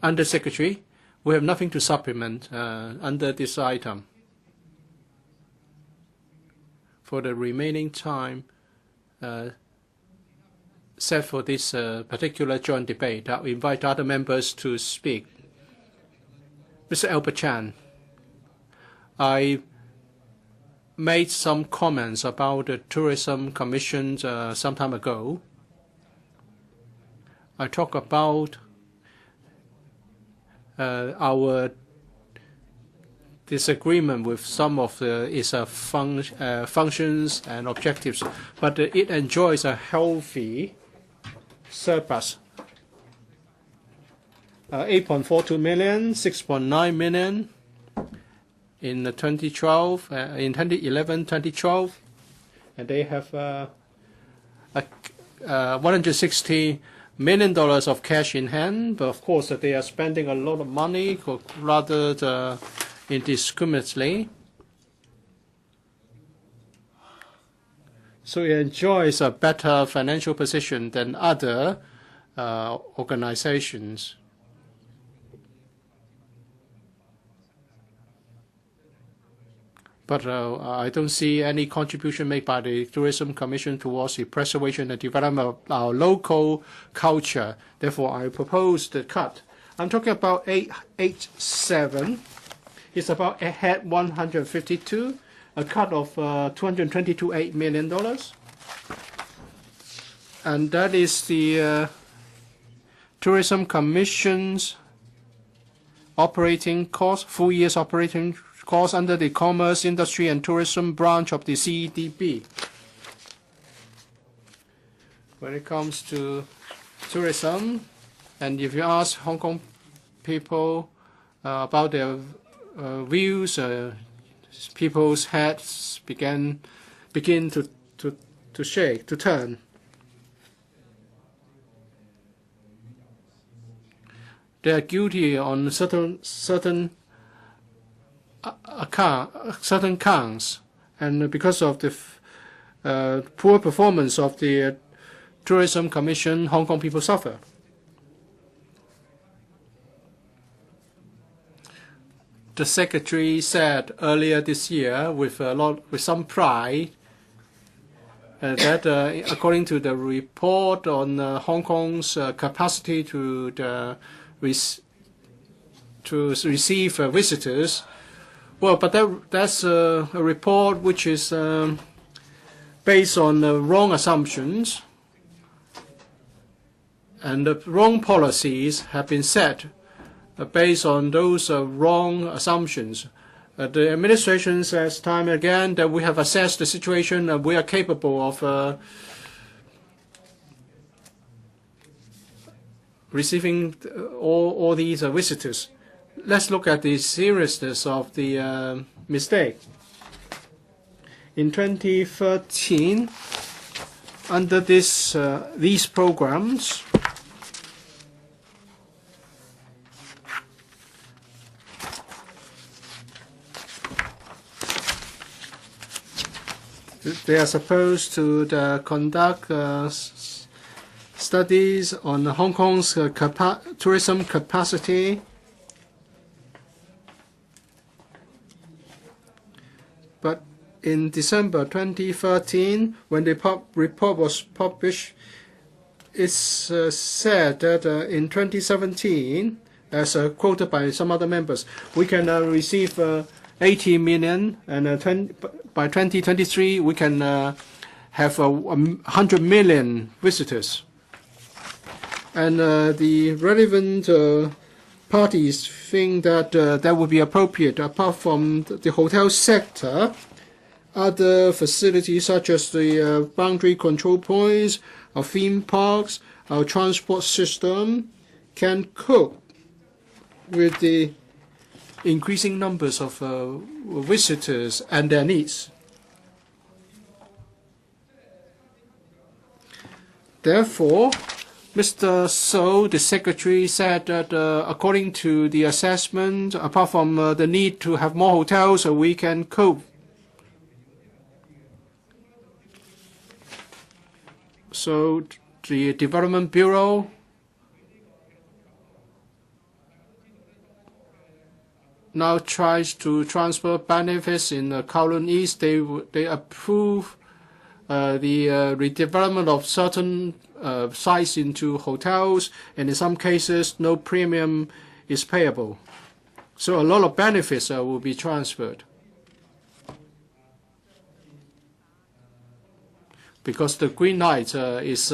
Under Secretary, we have nothing to supplement under this item. For the remaining time set for this particular joint debate, I'll invite other members to speak. Mr. Albert Chan, I made some comments about the Tourism Commission some time ago. I talked about our disagreement with some of its functions and objectives, but it enjoys a healthy surplus. 8.42 million, 6.9 million in 2012, in 2011, 2012, and they have $160 million of cash in hand. But of course, they are spending a lot of money, rather indiscriminately. So it enjoys a better financial position than other organizations. But I don't see any contribution made by the Tourism Commission towards the preservation and development of our local culture. Therefore, I propose the cut. I'm talking about 887. It's about a head 152, a cut of $222.8 million. And that is the Tourism Commission's operating cost, full year's operating cost under the Commerce, Industry and Tourism branch of the CEDB. When it comes to tourism, and if you ask Hong Kong people about their views, people's heads begin to shake, to turn. They are guilty on certain counts, and because of the poor performance of the Tourism Commission, Hong Kong people suffer. The Secretary said earlier this year, with some pride, that according to the report on Hong Kong's capacity to receive visitors. Well, but that's a report which is based on wrong assumptions, and the wrong policies have been set based on those wrong assumptions. The administration says time and again that we have assessed the situation and we are capable of receiving all these visitors. Let's look at the seriousness of the mistake. In 2013, under these programs, they are supposed to conduct studies on Hong Kong's tourism capacity. But in December 2013, when the report was published, it's said that in 2017, as quoted by some other members, we can receive 80 million, and by 2023 we can have 100 million visitors. And the relevant parties think that that would be appropriate. Apart from the hotel sector, other facilities such as the boundary control points, our theme parks, our transport system can cope with the increasing numbers of visitors and their needs. Therefore, Mr. So, the Secretary, said that according to the assessment, apart from the need to have more hotels, we can cope. So the Development Bureau now tries to transfer benefits in Kowloon East. They approve the redevelopment of certain sites into hotels, and in some cases, no premium is payable. So a lot of benefits will be transferred. Because the green light is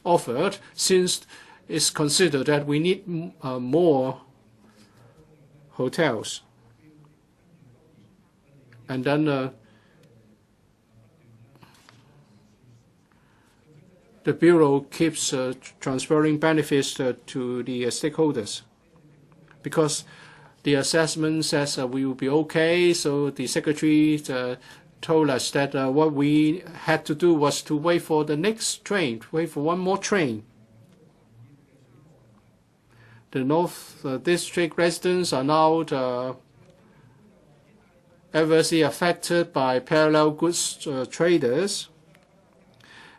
offered, since it's considered that we need more hotels. And then the Bureau keeps transferring benefits to the stakeholders. Because the assessment says we will be okay, so the Secretary told us that what we had to do was to wait for the next train, wait for one more train. The North District residents are now adversely affected by parallel goods traders.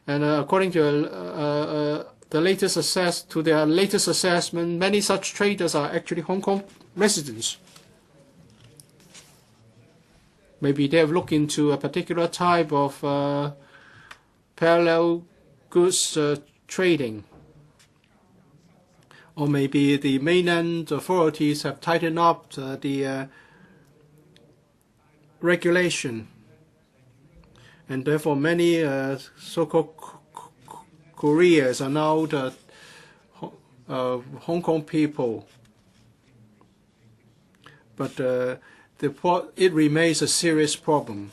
And according to their latest assessment, many such traders are actually Hong Kong residents. Maybe they have looked into a particular type of parallel goods trading. Or maybe the mainland authorities have tightened up the regulation. And therefore many so-called couriers are now the Hong Kong people. But it remains a serious problem.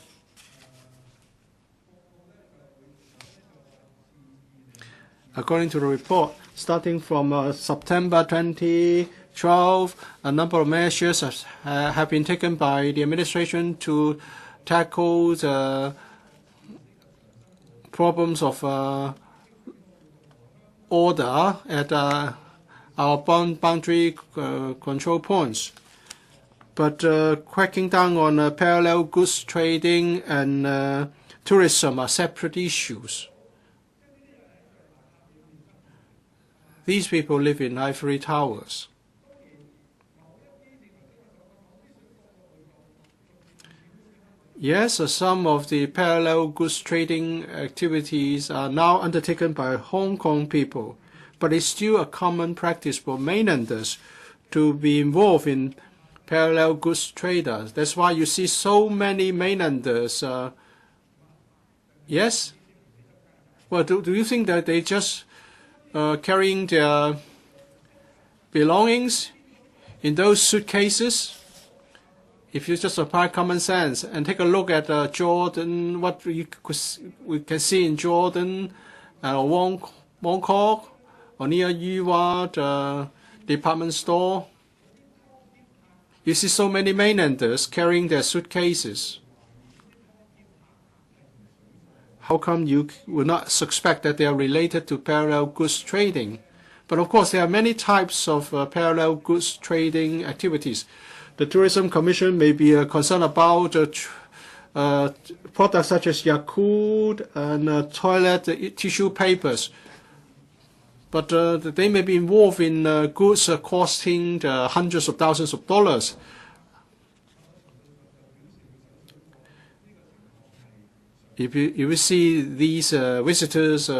According to the report, starting from September 2012, a number of measures have been taken by the administration to tackle the problems of order at our boundary control points. But cracking down on parallel goods trading and tourism are separate issues. These people live in ivory towers. Yes, some of the parallel goods trading activities are now undertaken by Hong Kong people, but it's still a common practice for mainlanders to be involved in parallel goods traders. That's why you see so many mainlanders. Yes? Well, do you think that they just carrying their belongings in those suitcases? If you just apply common sense and take a look at Jordan, what we can see in Jordan, Wong Kok, or near Yuhua, the department store, you see so many mainlanders carrying their suitcases. How come you would not suspect that they are related to parallel goods trading? But of course, there are many types of parallel goods trading activities. The Tourism Commission may be concerned about products such as Yakult and toilet tissue papers. But they may be involved in goods costing hundreds of thousands of dollars. If you see these visitors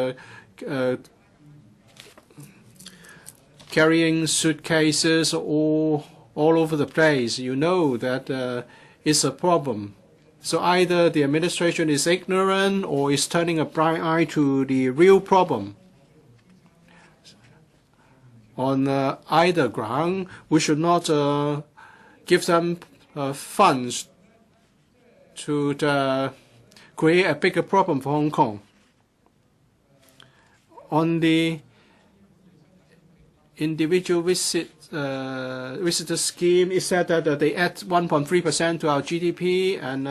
carrying suitcases all over the place, you know that it's a problem. So either the administration is ignorant or is turning a blind eye to the real problem. On either ground, we should not give them funds to create a bigger problem for Hong Kong. On the individual visitor scheme, it said that they add 1.3% to our GDP, and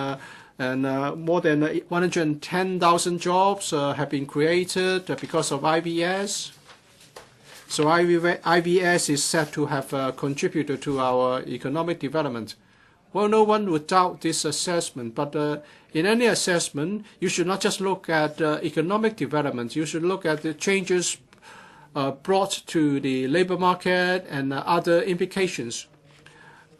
more than 110,000 jobs have been created because of IBS. So IBS is said to have contributed to our economic development. Well, no one would doubt this assessment, but in any assessment, you should not just look at economic development. You should look at the changes brought to the labor market and other implications.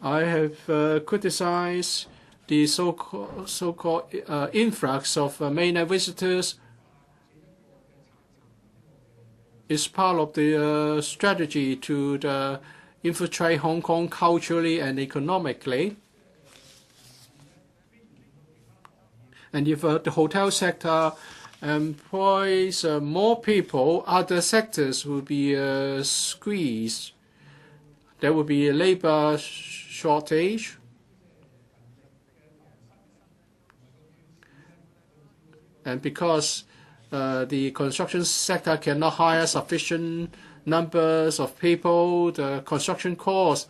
I have criticized the so-called influx of mainland visitors. It's part of the strategy to infiltrate Hong Kong culturally and economically. And if the hotel sector employs more people, other sectors will be squeezed. There will be a labor shortage. And because the construction sector cannot hire sufficient numbers of people, the construction cost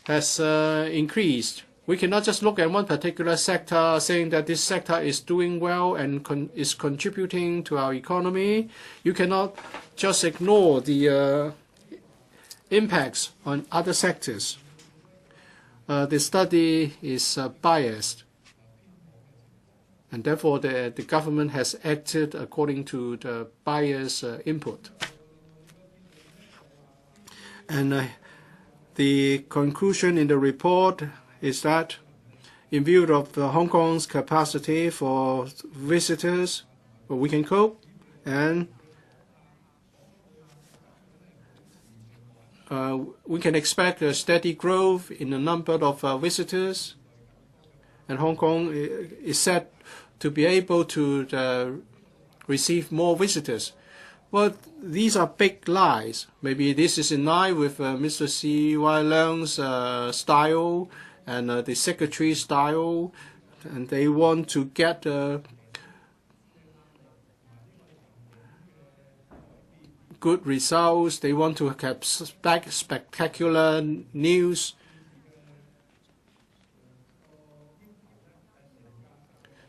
has increased. We cannot just look at one particular sector saying that this sector is doing well and is contributing to our economy. You cannot just ignore the impacts on other sectors. The study is biased, and therefore the government has acted according to the biased input. And the conclusion in the report is that in view of Hong Kong's capacity for visitors, we can cope, and we can expect a steady growth in the number of visitors, and Hong Kong is set to be able to receive more visitors. Well, these are big lies. Maybe this is in line with Mr. C.Y. Leung's style and the secretary's style, and they want to get good results. They want to have spectacular news.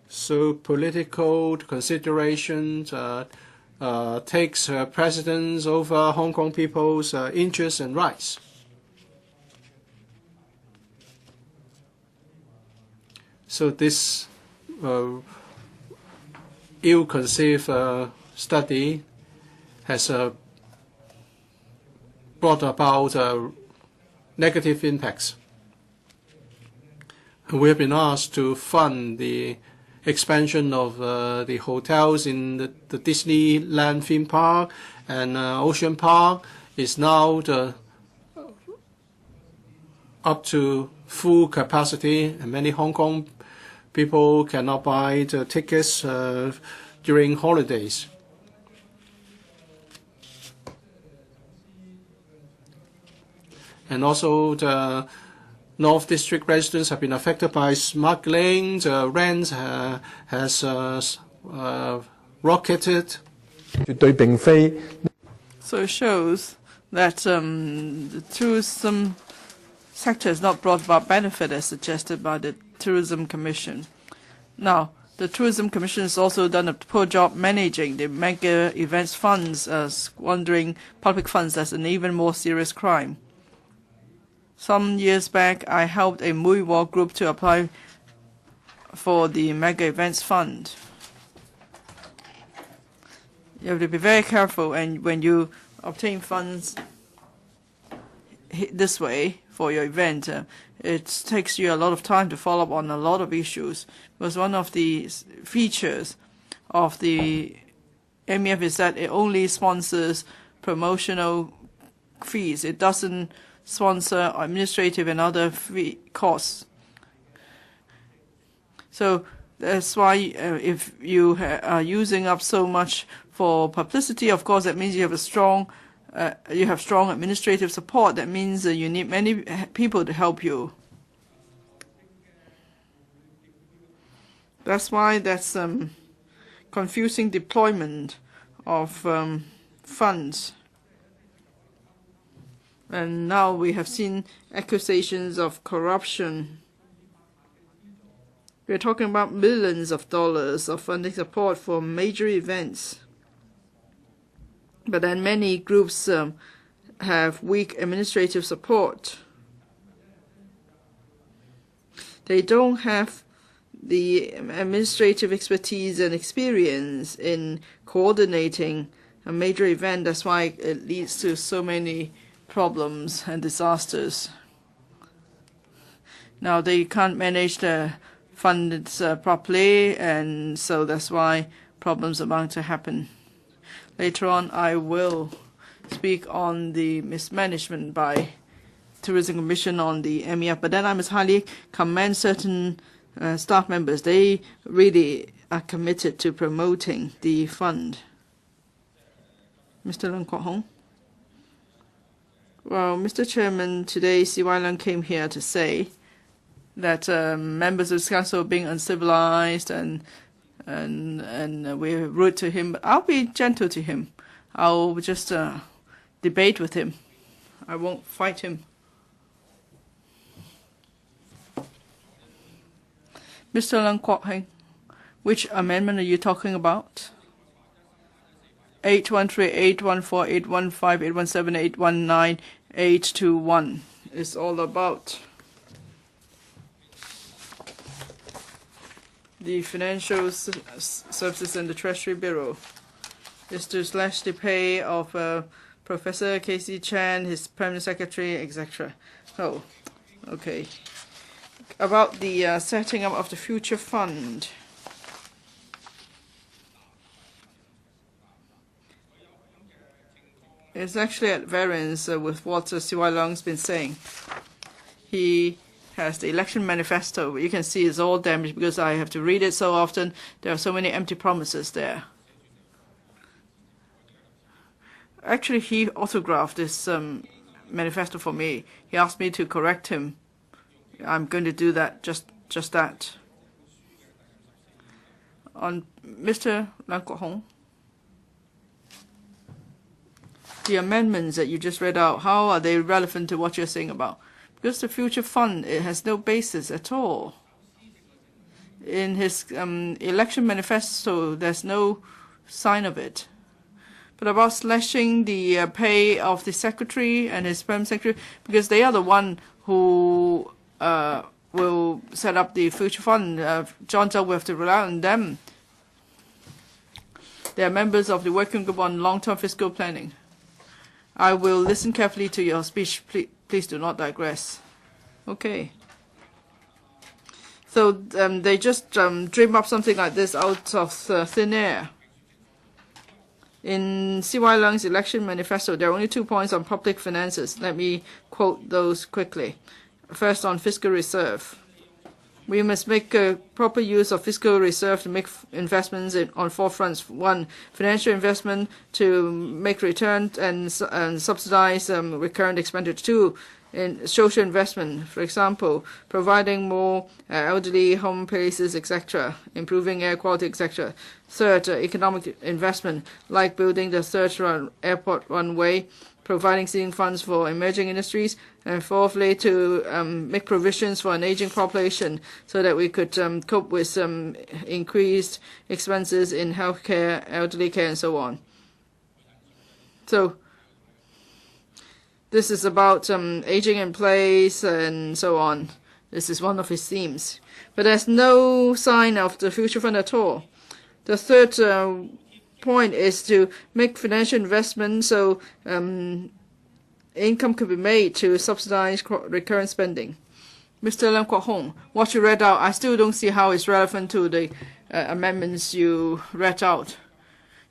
So political considerations takes precedence over Hong Kong people's interests and rights. So this ill-conceived study has brought about negative impacts. We have been asked to fund the expansion of the hotels in the Disneyland theme park, and Ocean Park is now up to full capacity, and many Hong Kong people cannot buy the tickets during holidays. And also the North District residents have been affected by smuggling. The rents has rocketed. So it shows that the tourism sector has not brought about benefit as suggested by the Tourism Commission. Now, the Tourism Commission has also done a poor job managing the mega events funds, squandering public funds as an even more serious crime. Some years back, I helped a Mui War group to apply for the Mega Events Fund. You have to be very careful, and when you obtain funds this way for your event, it takes you a lot of time to follow up on a lot of issues. Because one of the features of the MEF is that it only sponsors promotional fees. It doesn't sponsor administrative and other fee costs. So that's why if you are using up so much for publicity, of course, that means you have a strong administrative support. That means you need many people to help you. That's why that's confusing deployment of funds. And now we have seen accusations of corruption. We're talking about millions of dollars of funding support for major events. But then many groups have weak administrative support. They don't have the administrative expertise and experience in coordinating a major event. That's why it leads to so many problems and disasters. Now they can't manage the funds properly, and so that's why problems are bound to happen. Later on, I will speak on the mismanagement by Tourism Commission on the MEF, but then I must highly commend certain staff members. They really are committed to promoting the fund. Mr. Leung Kwok-hung. Well, Mr. Chairman, today C.Y. Leung came here to say that members of the council are being uncivilized and we're rude to him. But I'll be gentle to him. I'll just debate with him. I won't fight him. Mr. Leung Kwok-hung, which amendment are you talking about? 813, 814, 815, 817, 819, 821 is all about the Financial Services and the Treasury Bureau. Is to slash the pay of Professor Chi-chuen, his permanent secretary, etc. Oh, okay. About the setting up of the future fund. It's actually at variance with what C.Y. Leung's been saying. He has the election manifesto. You can see it's all damaged because I have to read it so often. There are so many empty promises there. Actually, he autographed this manifesto for me. He asked me to correct him. I'm going to do that, just that. On Mr. Leung Kwok-hung, the amendments that you just read out, how are they relevant to what you're saying about? Because the future fund, it has no basis at all. In his election manifesto, there's no sign of it. But about slashing the pay of the secretary and his permanent secretary, because they are the one who will set up the future fund. John Zhou will have to rely on them. They are members of the working group on long-term fiscal planning. I will listen carefully to your speech. Please do not digress. Okay. So they just dream up something like this out of thin air. In C.Y. Leung's election manifesto, there are only 2 points on public finances. Let me quote those quickly. First, on fiscal reserve. We must make proper use of fiscal reserve to make investments on 4 fronts. 1, financial investment to make return and subsidize recurrent expenditure. 2, in social investment, for example, providing more elderly home places, etc., improving air quality, etc. 3rd, economic investment, like building the 3rd airport runway, providing seeding funds for emerging industries, and 4thly, to make provisions for an aging population so that we could cope with some increased expenses in healthcare, elderly care, and so on. So this is about aging in place and so on. This is one of his themes. But there's no sign of the future fund at all. The 3rd point is to make financial investment so income could be made to subsidize recurrent spending. Mr. Leung Kwok-hung, what you read out, I still don't see how it's relevant to the amendments you read out.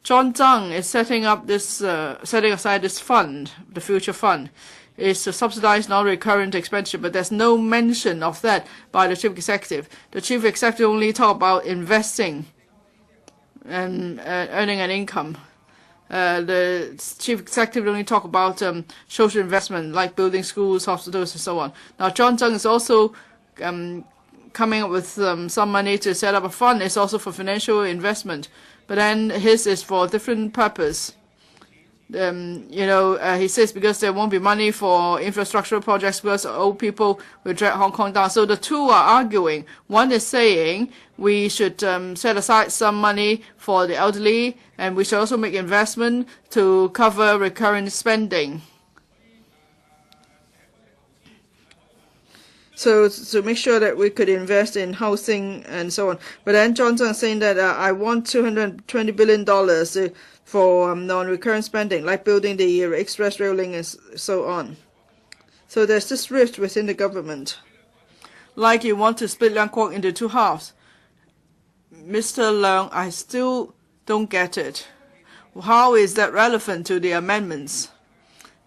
John Zhang is setting aside this fund, the future fund, is to subsidize non-recurrent expenditure, but there's no mention of that by the chief executive. The chief executive only talk about investing and earning an income. The chief executive only talk about social investment, like building schools, hospitals, and so on. Now, John Zhang is also coming up with some money to set up a fund. It's also for financial investment. But then his is for a different purpose. He says because there won't be money for infrastructural projects because old people will drag Hong Kong down. So the two are arguing. One is saying we should set aside some money for the elderly, and we should also make investment to cover recurrent spending. So to make sure that we could invest in housing and so on. But then John Zhang saying that I want $220 billion for non-recurrent spending, like building the express rail link and so on. So there's this rift within the government. like you want to split Leung Kwok into two halves. Mr. Leung, I still don't get it. How is that relevant to the amendments?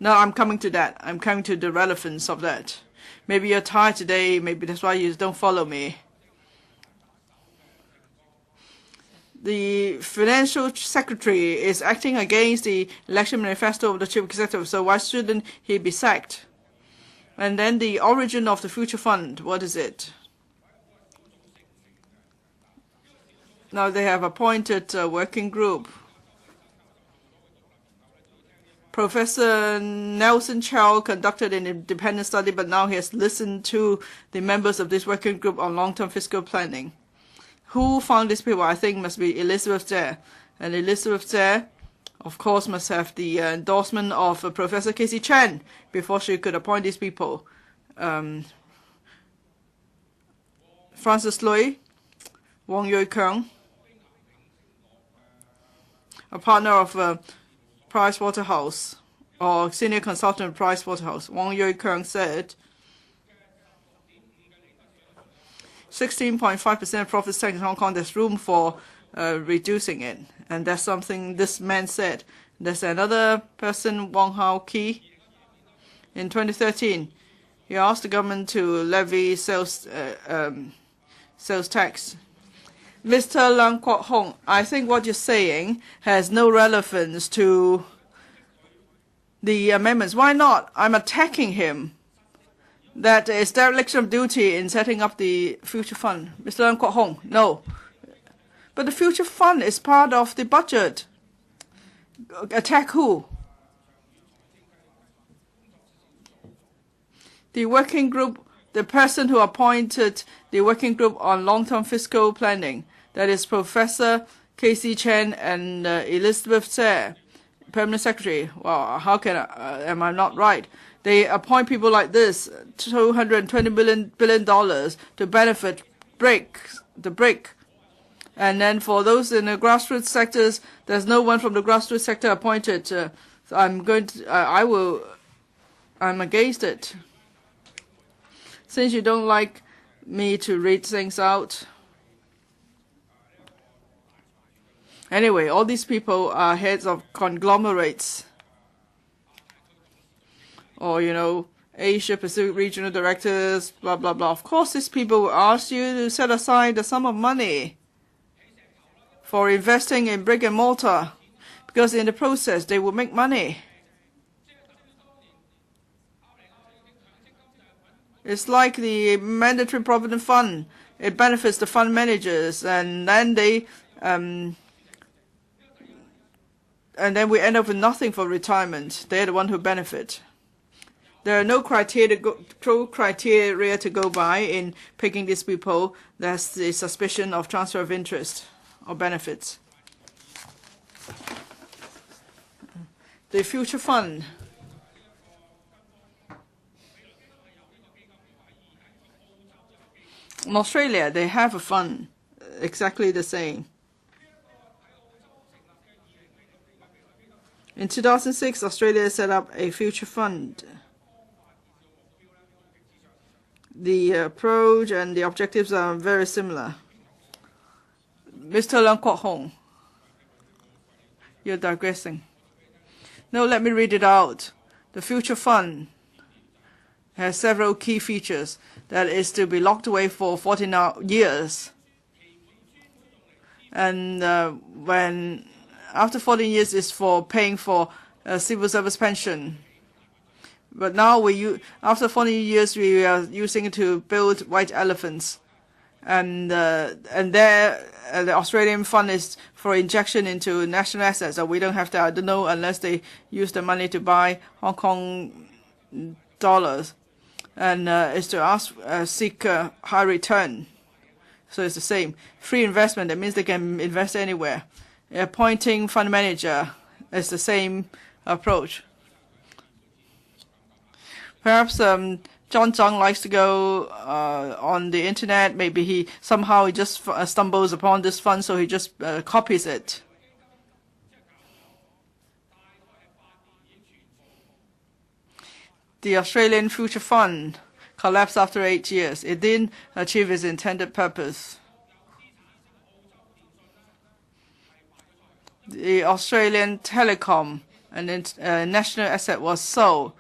No, I'm coming to that. I'm coming to the relevance of that. Maybe you're tired today. Maybe that's why you don't follow me. The financial secretary is acting against the election manifesto of the chief executive, so why shouldn't he be sacked? And then the origin of the future fund, what is it? Now they have appointed a working group. Professor Nelson Chow conducted an independent study, but now he has listened to the members of this working group on long-term fiscal planning. Who found these people? I think must be Elizabeth Tse. And Elizabeth Tse, of course, must have the endorsement of Professor Chi-chuen before she could appoint these people. Francis Lui, Wai-chun, a partner of Pricewaterhouse, or senior consultant of Pricewaterhouse. Wai-chun said 16.5% profit tax in Hong Kong, there's room for reducing it. And that's something this man said. There's another person, Wong Hao Ki. In 2013, he asked the government to levy sales tax. Mr. Leung Kwok-hung, I think what you're saying has no relevance to the amendments. Why not? I'm attacking him. That is dereliction of duty in setting up the future fund. Mr. Leung Kwok-hung, no. But the future fund is part of the budget. Attack who? The working group, the person who appointed the working group on long-term fiscal planning, that is Professor Chi-chuen and Elizabeth Tse, Permanent Secretary. Well, how can am I not right? They appoint people like this, $220 billion to benefit the break. And then for those in the grassroots sectors, there's no one from the grassroots sector appointed. So I'm against it. Since you don't like me to read things out. Anyway, all these people are heads of conglomerates. Or, Asia Pacific regional directors, blah, blah, blah. Of course, these people will ask you to set aside a sum of money for investing in brick and mortar, because in the process, they will make money. It's like the mandatory provident fund. It benefits the fund managers, and then and then we end up with nothing for retirement. They're the one who benefit. There are no criteria to go by in picking these people. That's the suspicion of transfer of interest or benefits. The future fund. In Australia, they have a fund exactly the same. In 2006, Australia set up a future fund. The approach and the objectives are very similar. Mr. Leung Kwok-hung, you're digressing. No, let me read it out. The future fund has several key features. That is to be locked away for 14 years. And after 14 years is for paying for civil service pension. But now after 40 years, we are using it to build white elephants. And the Australian fund is for injection into national assets. So we don't have to, I don't know, unless they use the money to buy Hong Kong dollars. And is to seek a high return. So it's the same. Free investment, that means they can invest anywhere. Appointing fund manager is the same approach. Perhaps John Zhang likes to go on the internet. Maybe he just stumbles upon this fund, so he just copies it. The Australian Future Fund collapsed after 8 years. It didn't achieve its intended purpose. The Australian telecom and national asset was sold.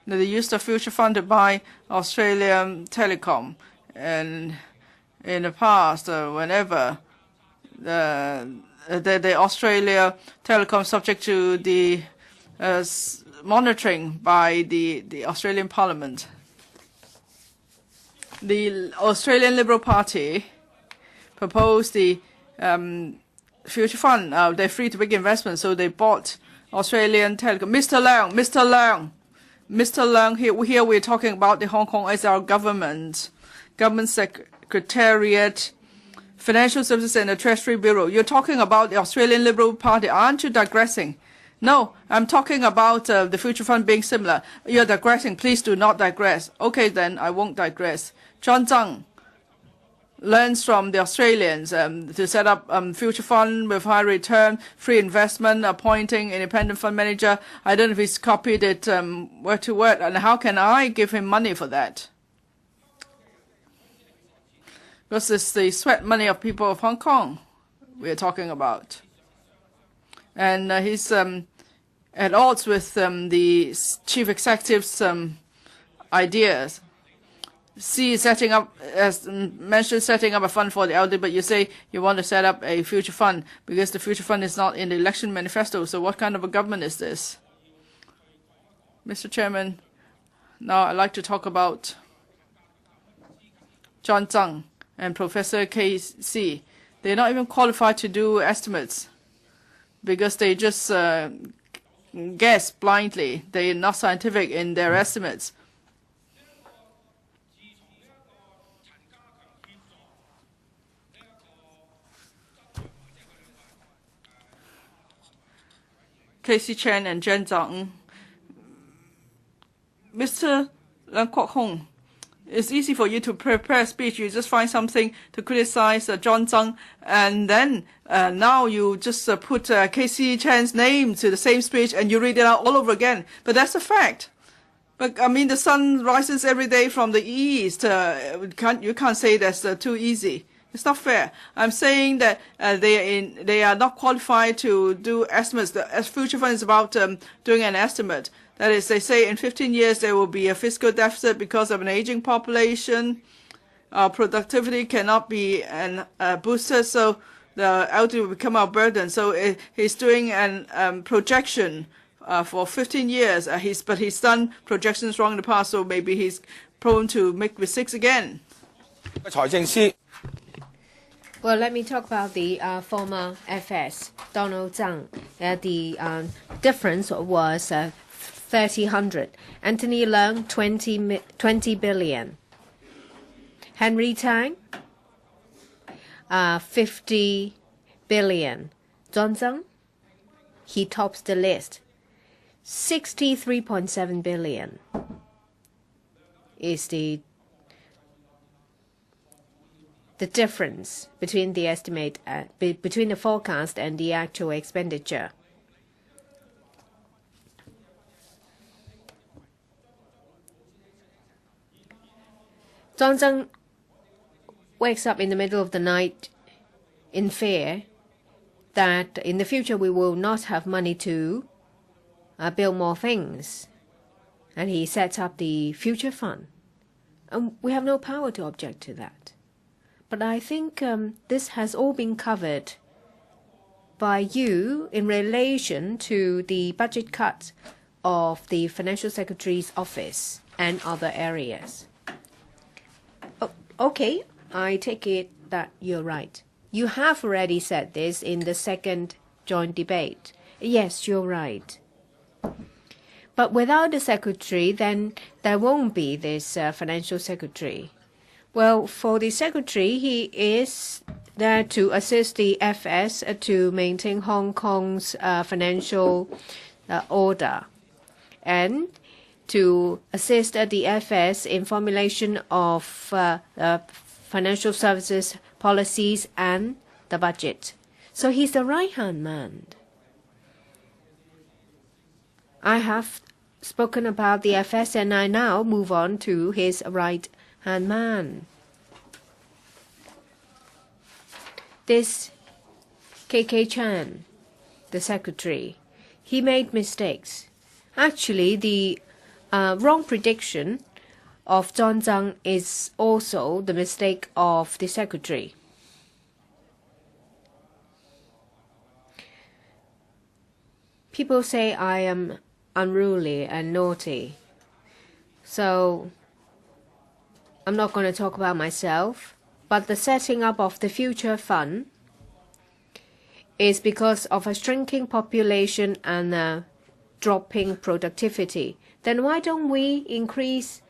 They used the future fund to buy Australian telecom, and in the past, whenever the Australia telecom subject to the monitoring by the Australian Parliament. The Australian Liberal Party proposed the future fund. They're free to make investments, so they bought Australian telecom. Mr. Leung, here we're talking about the Hong Kong as our government secretariat, financial services and the Treasury Bureau. You're talking about the Australian Liberal Party. Aren't you digressing? No, I'm talking about the future fund being similar. You're digressing. Please do not digress. Okay, then I won't digress. John Tsang learns from the Australians to set up future fund with high return, free investment, appointing independent fund manager. I don't know if he's copied it word to word, and how can I give him money for that? Because it's the sweat money of people of Hong Kong we're talking about. And he's at odds with the chief executive's ideas. See, setting up, as mentioned, setting up a fund for the elderly, but you say you want to set up a future fund because the future fund is not in the election manifesto. So what kind of a government is this? Mr. Chairman, now I'd like to talk about John Tsang and Professor K.C. They're not even qualified to do estimates because they just guess blindly. They're not scientific in their estimates. Chi-chuen and Jen Zhang. Mr. Kwok-hung, it's easy for you to prepare a speech. You just find something to criticize John Tsang, and then now you just put Casey Chan's name to the same speech and you read it out all over again. But that's a fact. But I mean, the sun rises every day from the east. You can't say that's too easy. It's not fair. I'm saying that they are not qualified to do estimates. The future fund is about doing an estimate. That is, they say in 15 years there will be a fiscal deficit because of an aging population. Productivity cannot be boosted, so the elderly will become our burden. So he's doing an projection for 15 years. But he's done projections wrong in the past, so maybe he's prone to make mistakes again. Well, let me talk about the former FS, Donald Tsang. The difference was 3,000. Anthony Leung, 20 billion. Henry Tang, 50 billion. John Tsang, he tops the list. 63.7 billion is the difference between the estimate, between the forecast and the actual expenditure. Zhang Zheng wakes up in the middle of the night in fear that in the future we will not have money to build more things. And he sets up the future fund. And we have no power to object to that. But I think this has all been covered by you in relation to the budget cuts of the Financial Secretary's office and other areas. Oh, okay, I take it that you're right. You have already said this in the second joint debate. Yes, you're right. But without the secretary, then there won't be this financial secretary. Well, for the secretary, he is there to assist the FS to maintain Hong Kong's financial order and to assist the FS in formulation of financial services policies and the budget. So he's the right-hand man. I have spoken about the FS, and I now move on to his right-hand man. This Chi-chuen, the secretary, he made mistakes. Actually, the wrong prediction of Zhang Zhang is also the mistake of the secretary. People say I am unruly and naughty, so I'm not going to talk about myself, but the setting up of the future fund is because of a shrinking population and a dropping productivity. Then why don't we increase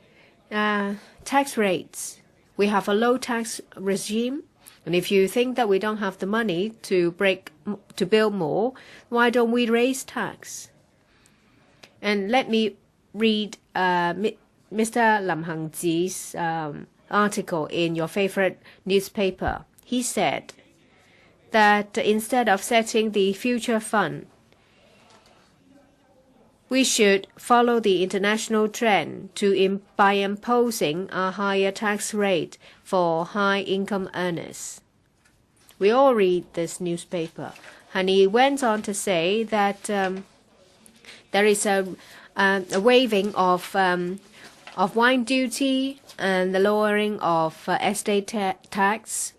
tax rates? We have a low tax regime, and if you think that we don't have the money to build more, why don't we raise tax? And let me read Mr. Lam Hangji's article in your favorite newspaper. He said that instead of setting the future fund, we should follow the international trend by imposing a higher tax rate for high-income earners. We all read this newspaper. And he went on to say that there is a waiving of wine duty and the lowering of estate tax.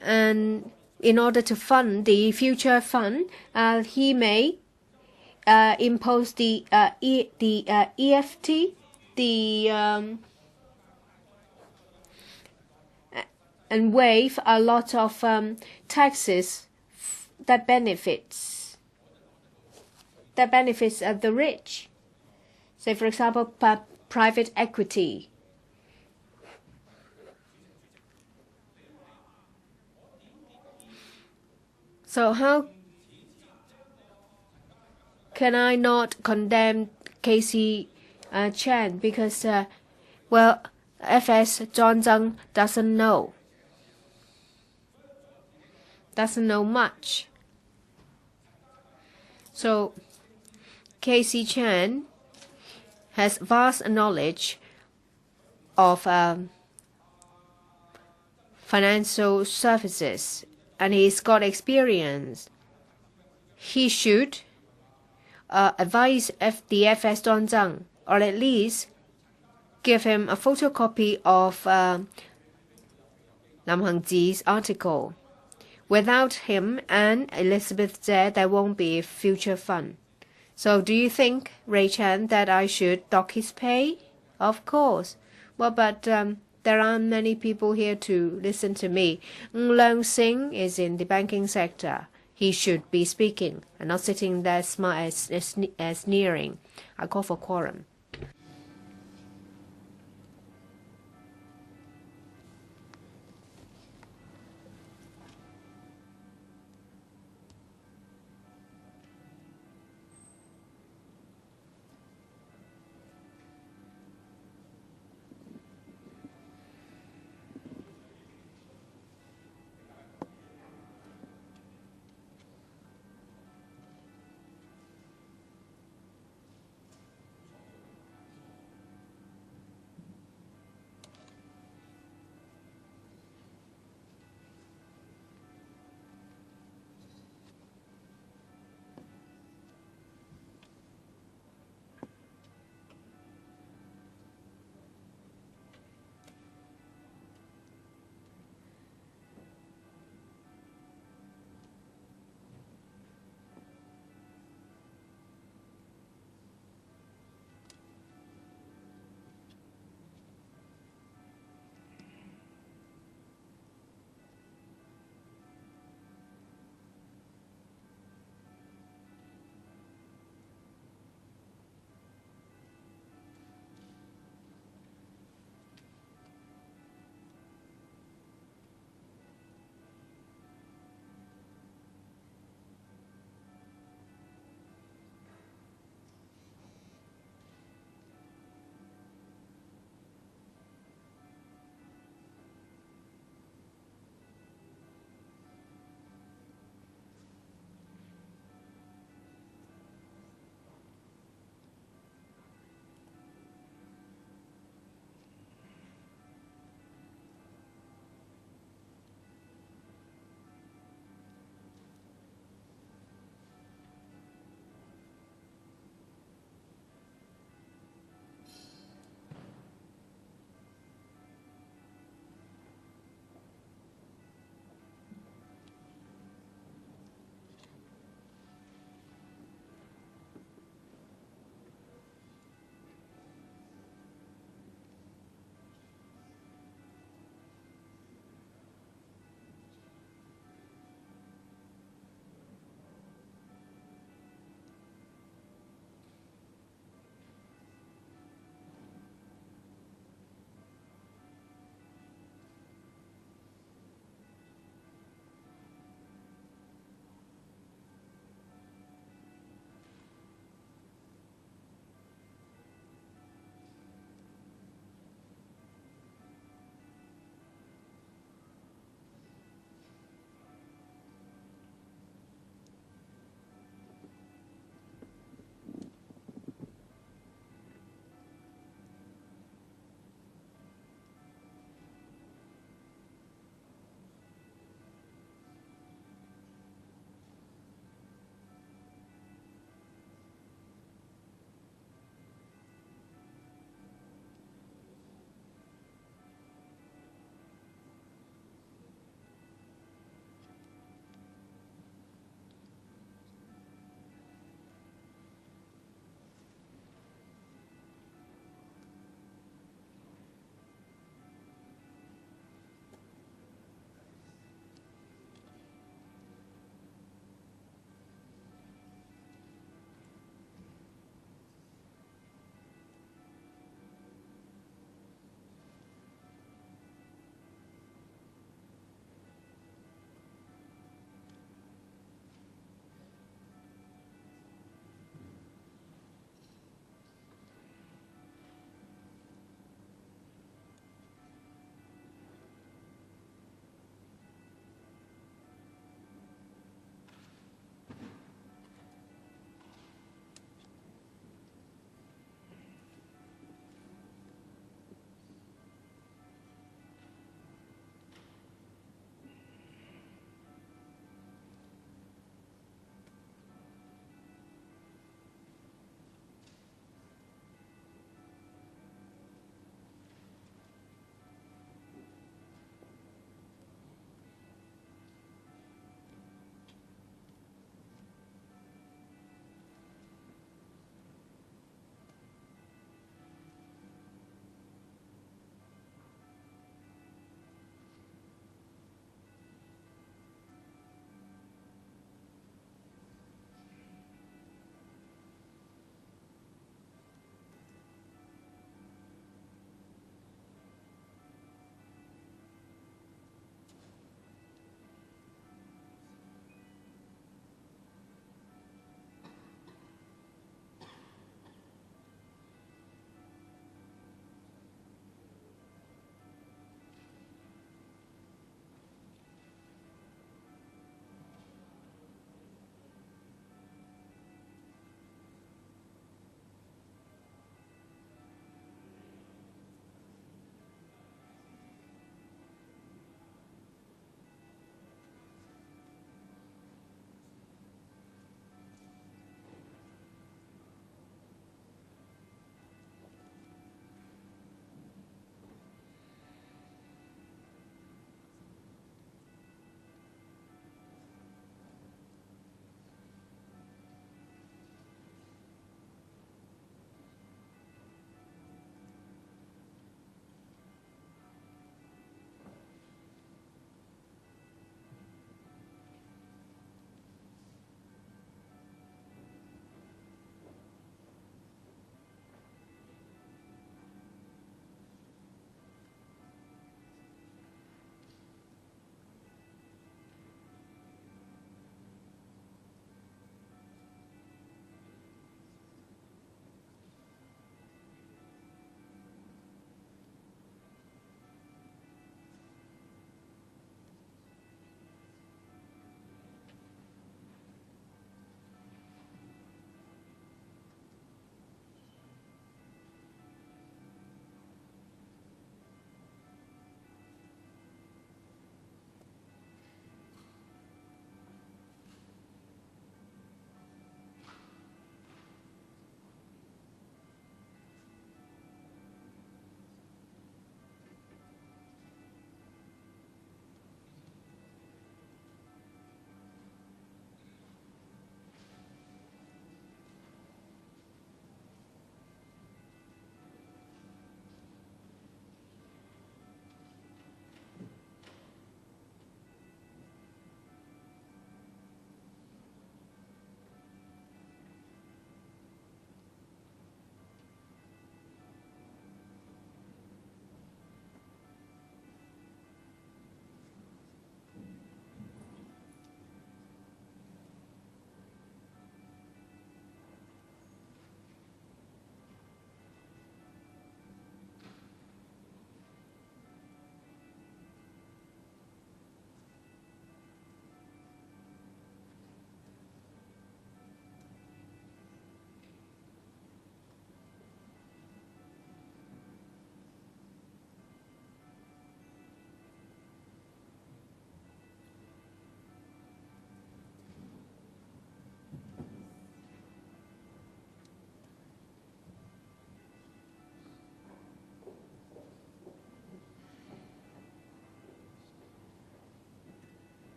And in order to fund the future fund, he may impose the EFT, and waive a lot of taxes that benefits the rich. Say, for example, private equity. So how can I not condemn Chi-chuen? Because, FS Zhang Zhang doesn't know much. So Chi-chuen has vast knowledge of financial services, and he's got experience. He should advise the FS Zhang Zhang, or at least give him a photocopy of Lam Hangji's article. Without him and Elizabeth Tse, there won't be a future fund. So do you think, Ray Chan, that I should dock his pay? Of course. Well, but there aren't many people here to listen to me. Leung Sing is in the banking sector. He should be speaking and not sitting there sneering. I call for quorum.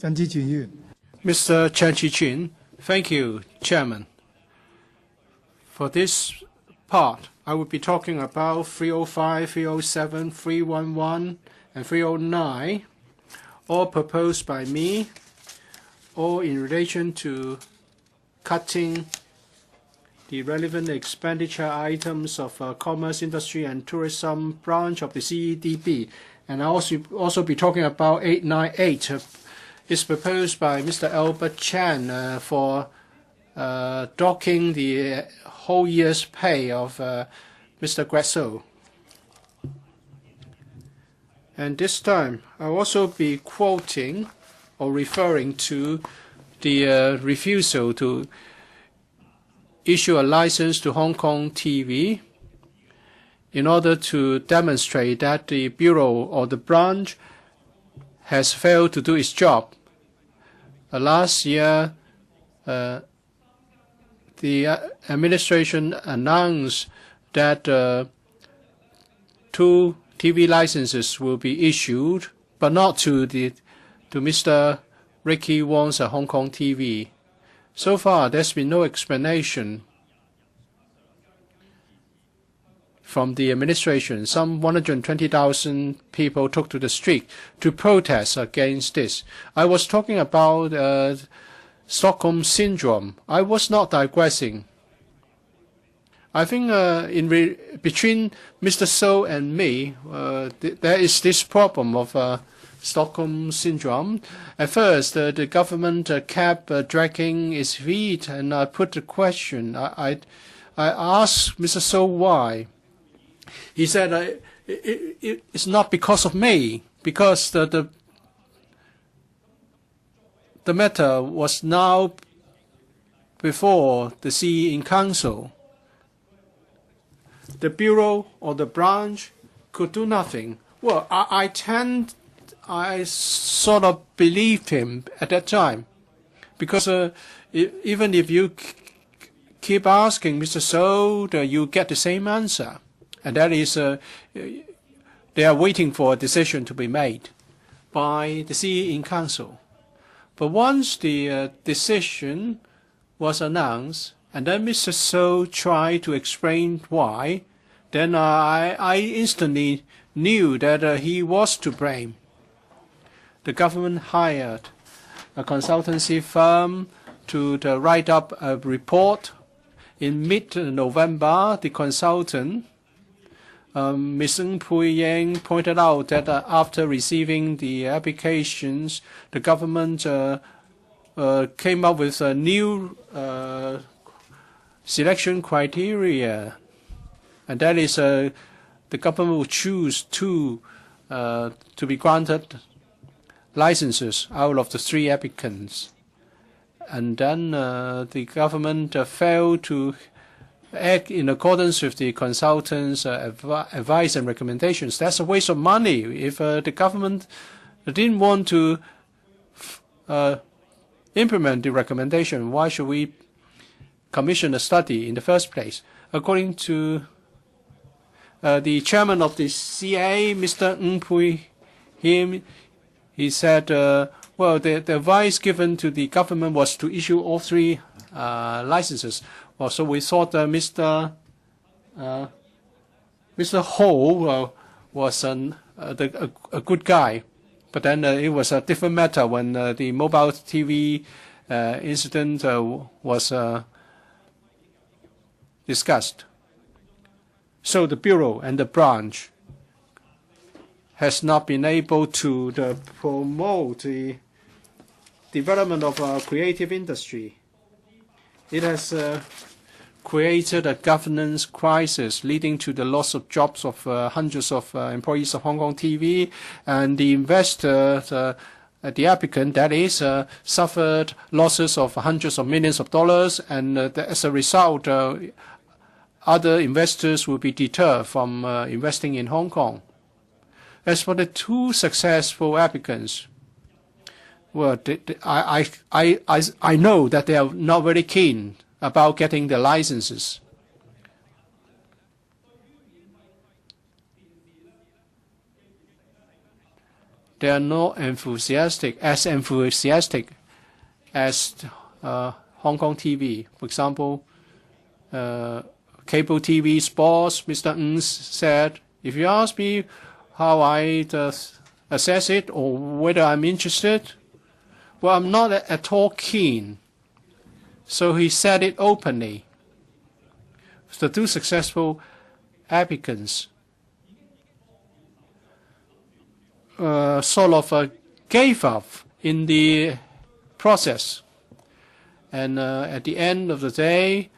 Mr. Chen Chi-chuen, thank you, Chairman. For this part, I will be talking about 305, 307, 311, and 309, all proposed by me, all in relation to cutting the relevant expenditure items of Commerce, Industry, and Tourism branch of the CEDB. And I'll also be talking about 898. It's proposed by Mr. Albert Chan for docking the whole year's pay of Mr. Guesso. And this time, I'll also be quoting or referring to the refusal to issue a license to Hong Kong TV in order to demonstrate that the Bureau or the branch has failed to do its job. Last year, the administration announced that 2 TV licenses will be issued, but not to Mr. Ricky Wong's Hong Kong TV. So far, there's been no explanation from the administration. Some 120,000 people took to the street to protest against this. I was talking about Stockholm Syndrome. I was not digressing. I think between Mr. So and me, there is this problem of Stockholm Syndrome. At first, the government kept dragging its feet, and I put the question. I asked Mr. So why. He said it's not because of me, because the matter was now before the CE in Council. The Bureau or the branch could do nothing. Well, I sort of believed him at that time, because even if you keep asking Mr. So, you get the same answer, and that is they are waiting for a decision to be made by the CE in Council. But once the decision was announced, and then Mr. So tried to explain why, then I instantly knew that he was to blame. The government hired a consultancy firm to write up a report. In mid-November, the consultant, Ms. Ng Pui-Ying, pointed out that after receiving the applications, the government came up with a new selection criteria, and that is the government will choose 2 to be granted licenses out of the 3 applicants. And then the government failed to act in accordance with the consultants' advice and recommendations. That's a waste of money. If the government didn't want to implement the recommendation, why should we commission a study in the first place? According to the chairman of the CA, Mr. Ng Pui-Ying, he said, well, the advice given to the government was to issue all 3 licenses. Well, so we thought Mr. Ho was a good guy, but then it was a different matter when the mobile TV incident was discussed. So the Bureau and the branch has not been able to promote the development of our creative industry. It has created a governance crisis leading to the loss of jobs of hundreds of employees of Hong Kong TV, and the investor, the applicant, that is, suffered losses of hundreds of millions of dollars, and as a result, other investors will be deterred from investing in Hong Kong. As for the 2 successful applicants, well, I know that they are not very keen about getting the licenses. they are not enthusiastic as Hong Kong TV. For example, cable TV sports, Mr. Ng said, if you ask me how I assess it or whether I'm interested, well, I'm not at all keen. So he said it openly. The two successful applicants sort of gave up in the process. And at the end of the day,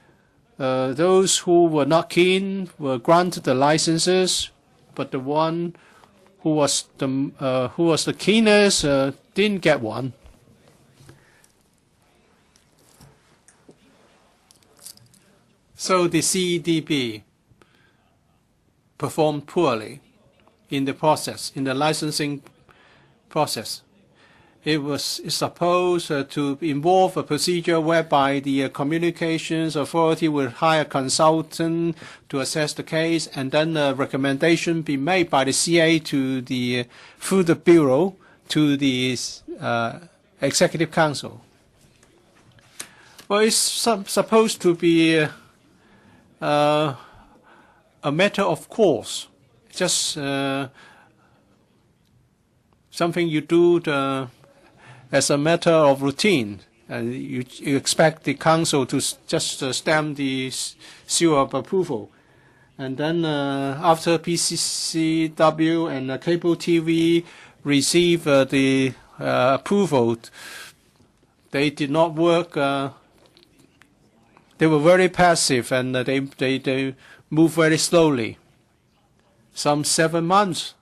those who were not keen were granted the licenses, but the one who was the keenest didn't get one. So the CEDB performed poorly in the process, in the licensing process. It was supposed to involve a procedure whereby the communications authority would hire a consultant to assess the case, and then a recommendation be made by the CA to through the Bureau to the Executive Council. Well, it's supposed to be a matter of course, just something you do as a matter of routine, and you expect the council to just stamp the seal of approval. And then after PCCW and cable TV receive the approval, they did not work. They were very passive, and they moved very slowly. Some 7 months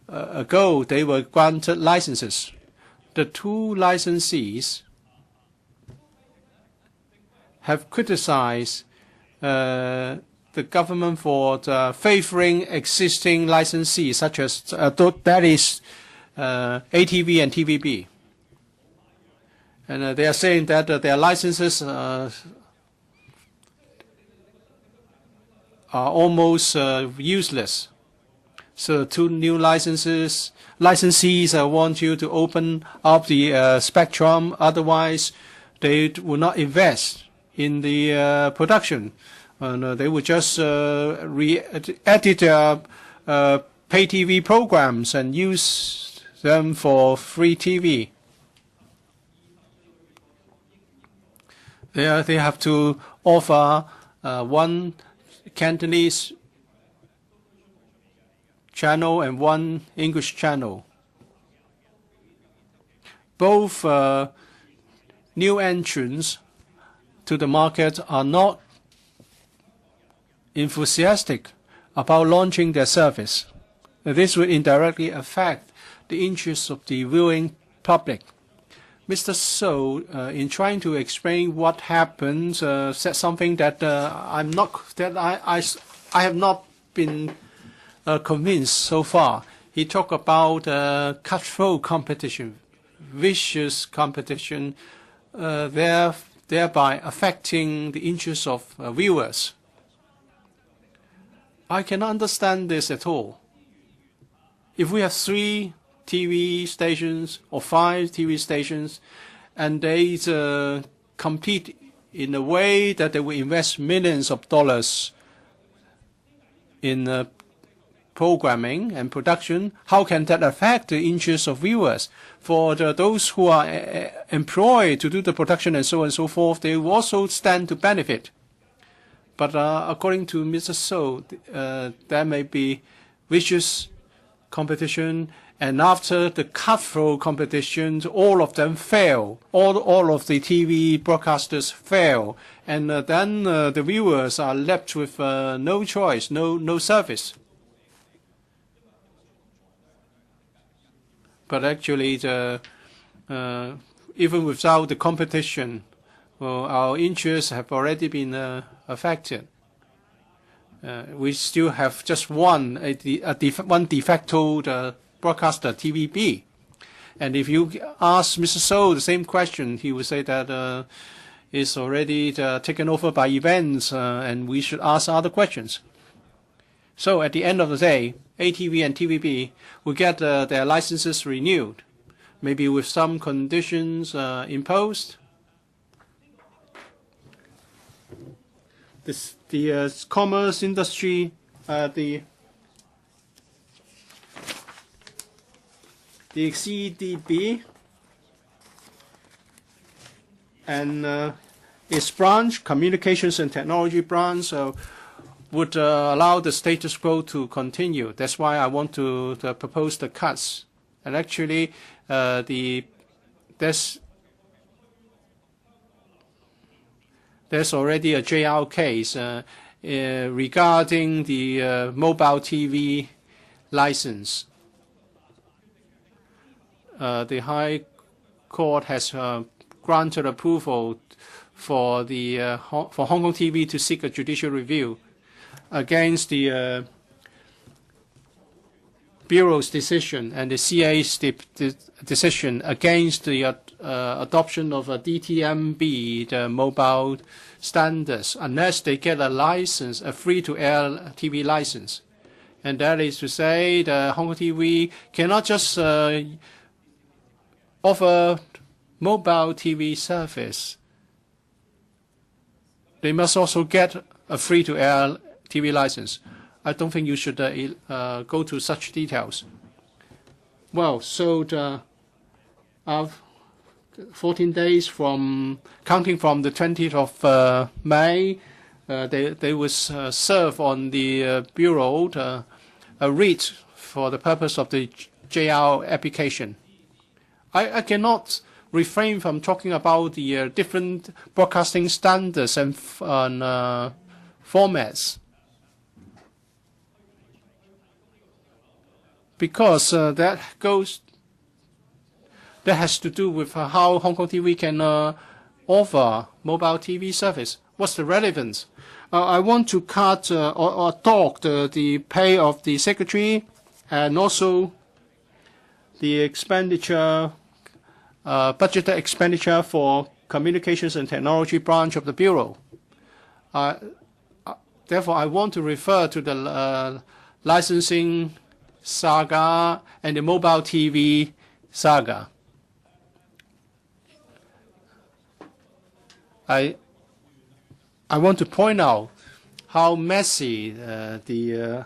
ago, they were granted licenses. The two licensees have criticized the government for favoring existing licensees, such as that is ATV and TVB. And they are saying that their licenses are almost useless. So two new licensees want you to open up the spectrum. Otherwise, they will not invest in the production. And they would just edit their pay TV programs and use them for free TV. They have to offer one Cantonese channel and one English channel. Both new entrants to the market are not enthusiastic about launching their service. This will indirectly affect the interests of the viewing public. Mr. So, in trying to explain what happened, said something that I have not been convinced so far. He talked about cutthroat competition, vicious competition, thereby affecting the interests of viewers. I cannot understand this at all. If we have 3 TV stations or 5 TV stations, and they compete in a way that they will invest millions of dollars in programming and production, how can that affect the interests of viewers? For those who are employed to do the production and so on and so forth, they will also stand to benefit. But according to Mr. So, there may be vicious competition, and after the cutthroat competitions, all of them fail. All of the TV broadcasters fail, and then the viewers are left with no choice, no service. But actually, even without the competition, well, our interests have already been affected. We still have just one de facto broadcaster, TVB. And if you ask Mr. So the same question, he would say that it's already taken over by events, and we should ask other questions. So at the end of the day, ATV and TVB will get their licenses renewed, maybe with some conditions imposed. The commerce industry, the CDB and its branch, Communications and Technology branch, would allow the status quo to continue. That's why I want to propose the cuts. And actually, there's already a JR case regarding the mobile TV license. The High Court has granted approval for Hong Kong TV to seek a judicial review against the Bureau's decision and the CA's decision against the adoption of a DTMB, the mobile standards, unless they get a license, a free-to-air TV license. And that is to say, the Hong Kong TV cannot just offer mobile TV service. They must also get a free-to-air TV license. I don't think you should go to such details. Well, so 14 days from counting from the 20th of May, they will serve on the Bureau a writ for the purpose of the JR application. I cannot refrain from talking about the different broadcasting standards and formats, because that has to do with how Hong Kong TV can offer mobile TV service. What's the relevance? I want to cut or dock the pay of the secretary and also the expenditure, budgeted expenditure for Communications and Technology branch of the Bureau. Therefore, I want to refer to the licensing saga and the mobile TV saga. I want to point out how messy the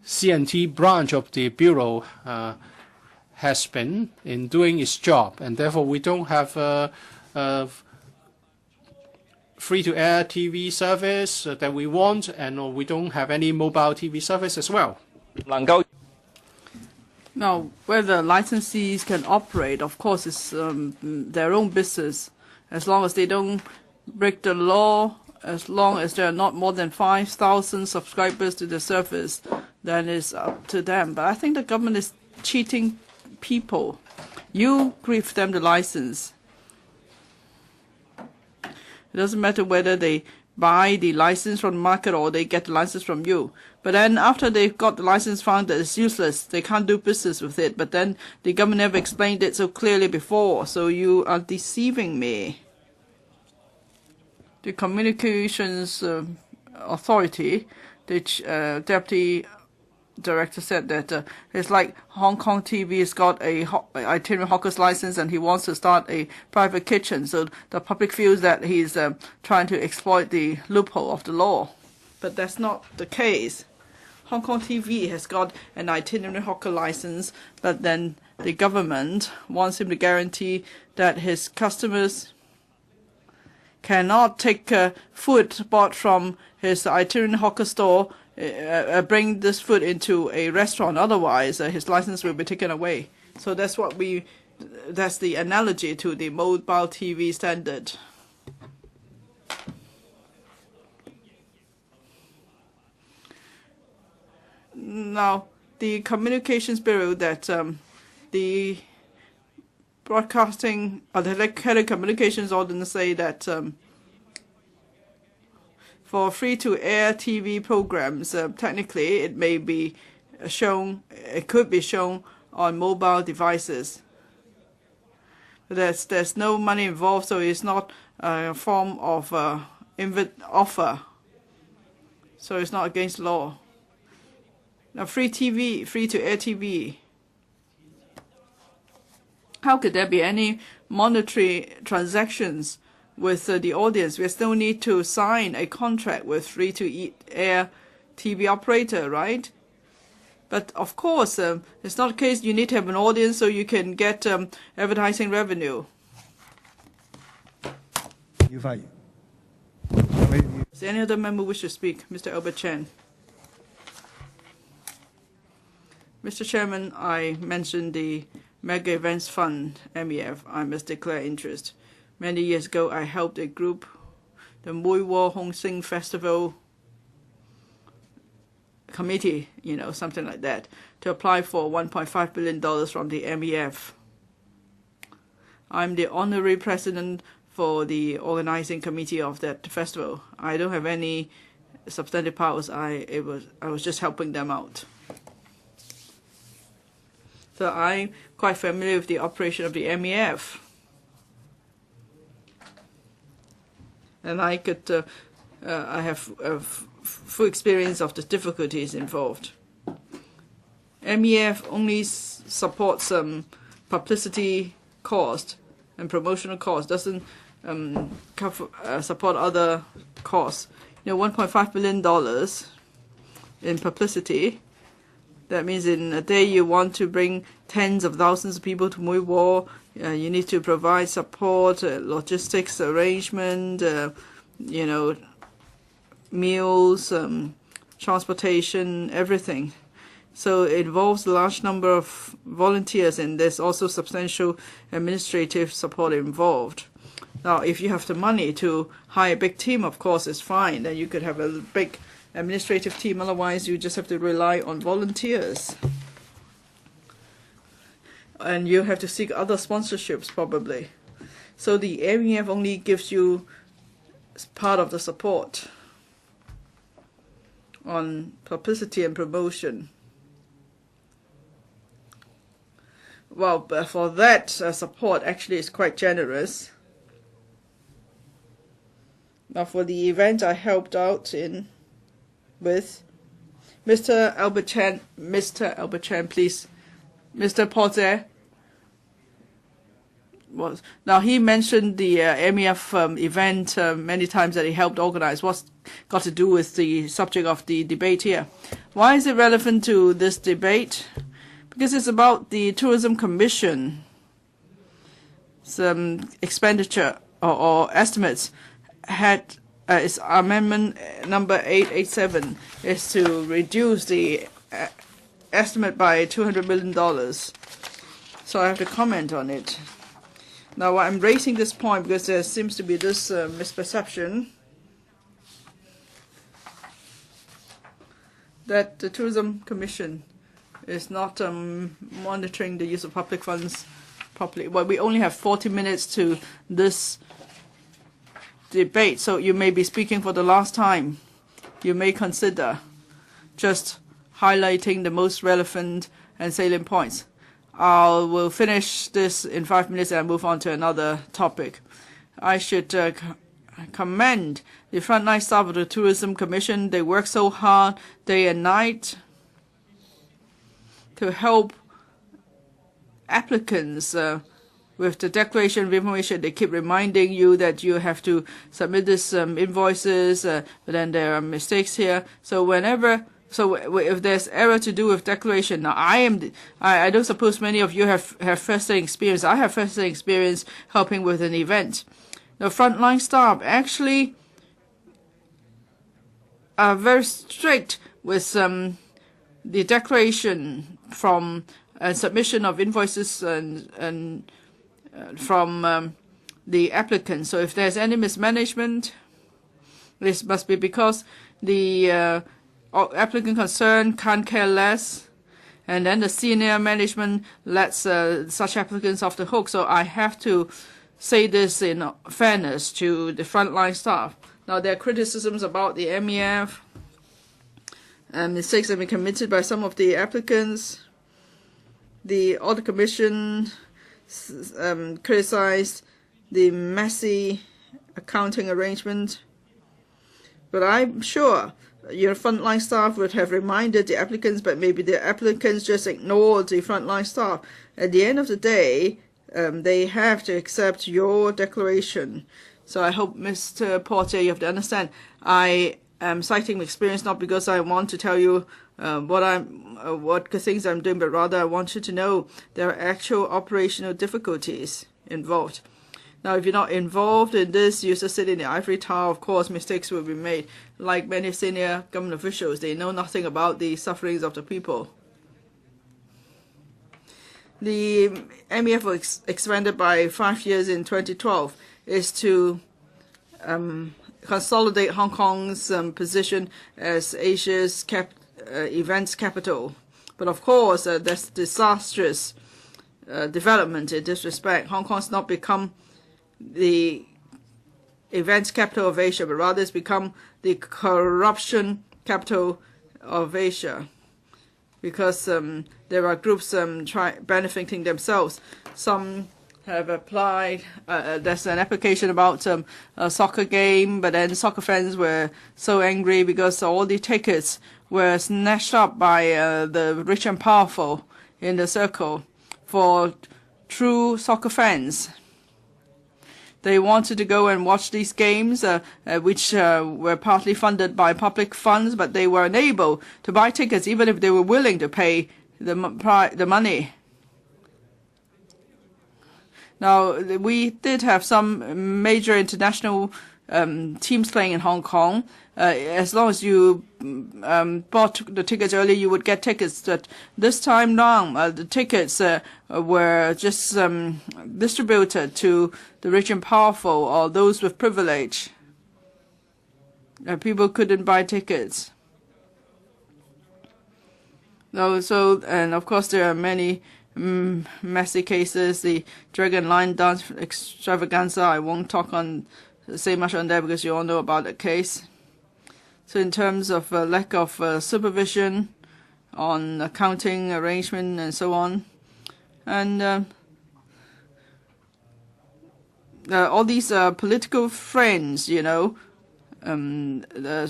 CNT branch of the Bureau has been in doing its job, and therefore we don't have free-to-air TV service that we want, and we don't have any mobile TV service as well. Now, whether licensees can operate, of course, is their own business. As long as they don't break the law, as long as there are not more than 5,000 subscribers to the service, then it's up to them. But I think the government is cheating people. You give them the license. It doesn't matter whether they buy the license from the market or they get the license from you. But then after they've got the license found that it's useless, they can't do business with it. But then the government never explained it so clearly before, so you are deceiving me. The Communications Authority, the Deputy Director said that it's like Hong Kong TV has got a itinerant hawker's license and he wants to start a private kitchen. So the public feels that he's trying to exploit the loophole of the law. But that's not the case. Hong Kong TV has got an itinerant hawker license, but then the government wants him to guarantee that his customers cannot take food bought from his itinerant hawker store, bring this food into a restaurant. Otherwise, his license will be taken away. So that's the analogy to the mobile TV standard. Now, the Communications Bureau that the Broadcasting or the Telecommunications Ordinance say that for free-to-air TV programs, technically it may be shown, it could be shown on mobile devices. There's no money involved, so it's not a form of offer. So it's not against law. Now, free TV, free-to-air TV. How could there be any monetary transactions with the audience? We still need to sign a contract with free-to-air TV operator, right? But of course, it's not the case. You need to have an audience so you can get advertising revenue. Does any other member wish to speak? Mr. Albert Chan. Mr. Chairman, I mentioned the Mega Events Fund, MEF. I must declare interest. Many years ago, I helped a group, the Mui Wo Hong Sing Festival Committee, something like that, to apply for $1.5 billion from the MEF. I'm the honorary president for the organizing committee of that festival. I don't have any substantive powers. I was just helping them out. So I'm quite familiar with the operation of the MEF. And I have full experience of the difficulties involved. MEF only supports publicity cost and promotional cost, doesn't support other costs. $1.5 billion in publicity. That means in a day you want to bring tens of thousands of people to Mui Wo. You need to provide support, logistics arrangement, meals, transportation, everything. So it involves a large number of volunteers, and there's also substantial administrative support involved. Now, if you have the money to hire a big team, of course, it's fine. Then you could have a big administrative team. Otherwise, you just have to rely on volunteers. And you have to seek other sponsorships, probably. So the MEF only gives you part of the support on publicity and promotion. Well, but for that support, actually, is quite generous. Now, for the event I helped out with Mr. Albert Chan, please. Mr. Porter. Now, he mentioned the MEF event many times that he helped organize. What's got to do with the subject of the debate here? Why is it relevant to this debate? Because it's about the Tourism Commission. Some expenditure or estimates had its amendment number 887 is to reduce the estimate by $200 million. So I have to comment on it. Now, I'm raising this point because there seems to be this misperception that the Tourism Commission is not monitoring the use of public funds properly. Well, we only have 40 minutes to this debate, so you may be speaking for the last time. You may consider just highlighting the most relevant and salient points. I will finish this in 5 minutes and move on to another topic. I should commend the frontline staff of the Tourism Commission. They work so hard day and night to help applicants with the declaration of information. They keep reminding you that you have to submit this invoices, but then there are mistakes here. So if there's error to do with declaration, now I don't suppose many of you have first-hand experience. I have first-hand experience helping with an event. The frontline staff actually are very strict with the declaration from submission of invoices and from the applicant. So if there's any mismanagement, this must be because the applicant concerned can't care less, and then the senior management lets such applicants off the hook. So I have to say this in fairness to the frontline staff. Now, there are criticisms about the MEF, and mistakes have been committed by some of the applicants. The Audit Commission criticized the messy accounting arrangement. But I'm sure your frontline staff would have reminded the applicants, but maybe the applicants just ignored the frontline staff. At the end of the day, they have to accept your declaration. So I hope, Mr. Porter, you have to understand, I am citing experience not because I want to tell you what things I'm doing, but rather I want you to know there are actual operational difficulties involved. Now, if you're not involved in this, you just sit in the ivory tower, of course, mistakes will be made. Like many senior government officials, they know nothing about the sufferings of the people. The MEF was expanded by 5 years in 2012 is to consolidate Hong Kong's position as Asia's events capital. But of course, there's disastrous development in this respect. Hong Kong's not become the events capital of Asia, but rather it's become the corruption capital of Asia, because there are groups benefiting themselves. Some have applied, there's an application about a soccer game, but then soccer fans were so angry because all the tickets were snatched up by the rich and powerful in the circle. For true soccer fans, they wanted to go and watch these games, which were partly funded by public funds, but they were unable to buy tickets, even if they were willing to pay the money. Now, we did have some major international teams playing in Hong Kong. As long as you bought the tickets early, you would get tickets. But this time round, the tickets were just distributed to the rich and powerful or those with privilege. People couldn't buy tickets. And of course, there are many messy cases. The Dragon Line dance extravaganza, I won't say much on that because you all know about the case. So in terms of lack of supervision on accounting arrangement and so on, and all these political friends, the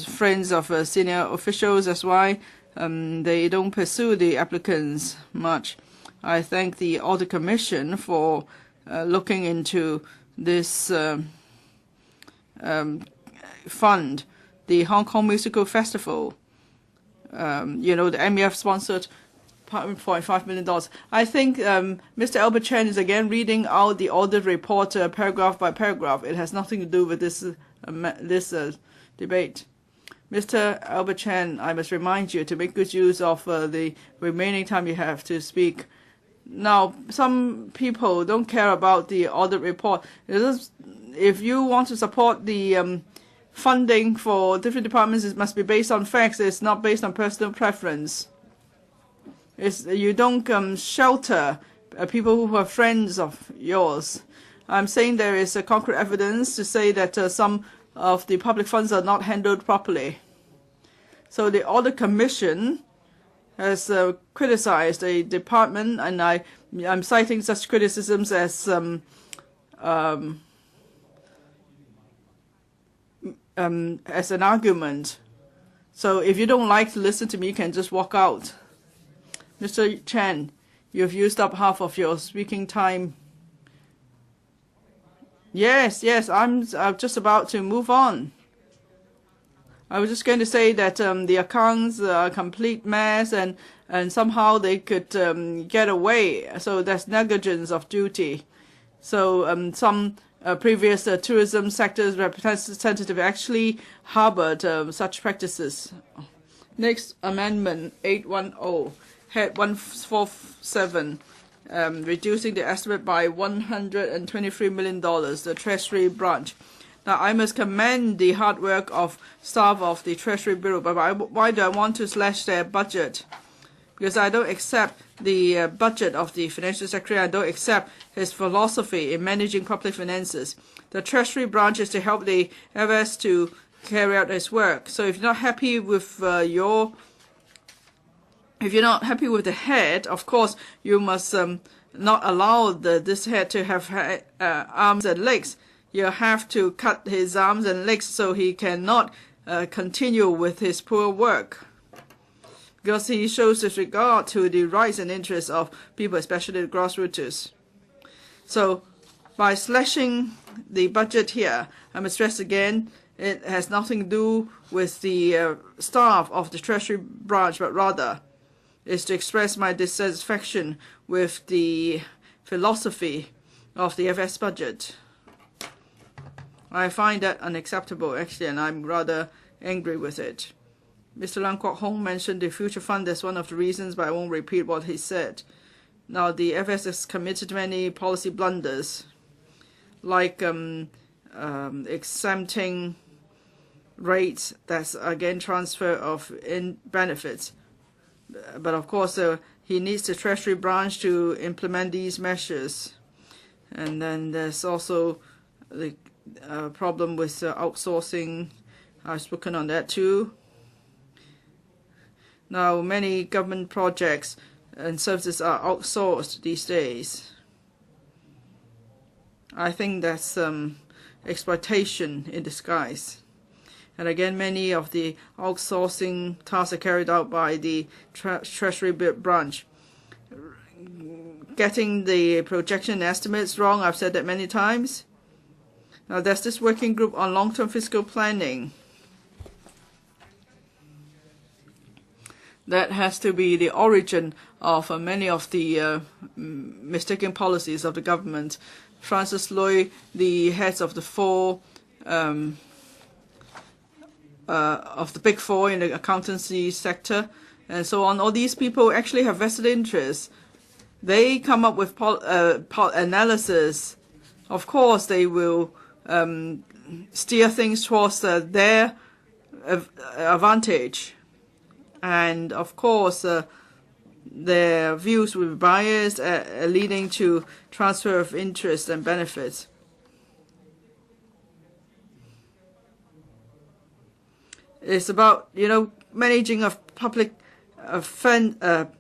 friends of senior officials, that's why they don't pursue the applicants much. I thank the Audit Commission for looking into this fund. The Hong Kong Musical Festival, the MEF sponsored $1.5 million. I think Mr. Albert Chen is again reading out the audit report paragraph by paragraph. It has nothing to do with this debate. Mr. Albert Chen, I must remind you to make good use of the remaining time you have to speak. Now, some people don't care about the audit report. If you want to support the funding for different departments, it must be based on facts. It's not based on personal preference. You don't shelter people who are friends of yours. I'm saying there is concrete evidence to say that some of the public funds are not handled properly. So the Audit Commission has criticized a department, and I'm citing such criticisms as an argument. So if you don't like to listen to me, you can just walk out. Mr. Chen, you've used up half of your speaking time. Yes, I'm just about to move on. I was just going to say that the accounts are a complete mess, and somehow they could get away. So there's negligence of duty. So some previous tourism sector's representative actually harbored such practices. Next amendment, 810, head 147, reducing the estimate by $123 million, the Treasury branch. Now, I must commend the hard work of staff of the Treasury Bureau, but why do I want to slash their budget? Because I don't accept the budget of the Financial Secretary. I don't accept his philosophy in managing public finances. The Treasury branch is to help the FS to carry out its work. So if you're not happy with if you're not happy with the head, of course, you must not allow this head to have arms and legs. You have to cut his arms and legs so he cannot continue with his poor work, because he shows disregard to the rights and interests of people, especially the grassroots. So by slashing the budget here, I must stress again, it has nothing to do with the staff of the Treasury branch, but rather is to express my dissatisfaction with the philosophy of the FS budget. I find that unacceptable, actually, and I'm rather angry with it. Mr. Kwok-hung mentioned the future fund as one of the reasons, but I won't repeat what he said. Now, the FS has committed many policy blunders, like exempting rates, that's again transfer of benefits. But of course, he needs the Treasury branch to implement these measures. And then there's also the problem with outsourcing. I've spoken on that too. Now, many government projects and services are outsourced these days. I think that's exploitation in disguise. And again, many of the outsourcing tasks are carried out by the Treasury branch. Getting the projection estimates wrong, I've said that many times. Now, there's this working group on long-term fiscal planning. That has to be the origin of many of the mistaken policies of the government. Francis Lui, the heads of the big four in the accountancy sector, and so on. All these people actually have vested interests. They come up with analysis. Of course, they will steer things towards their advantage. And of course, their views will be biased, leading to transfer of interest and benefits. It's about, managing of public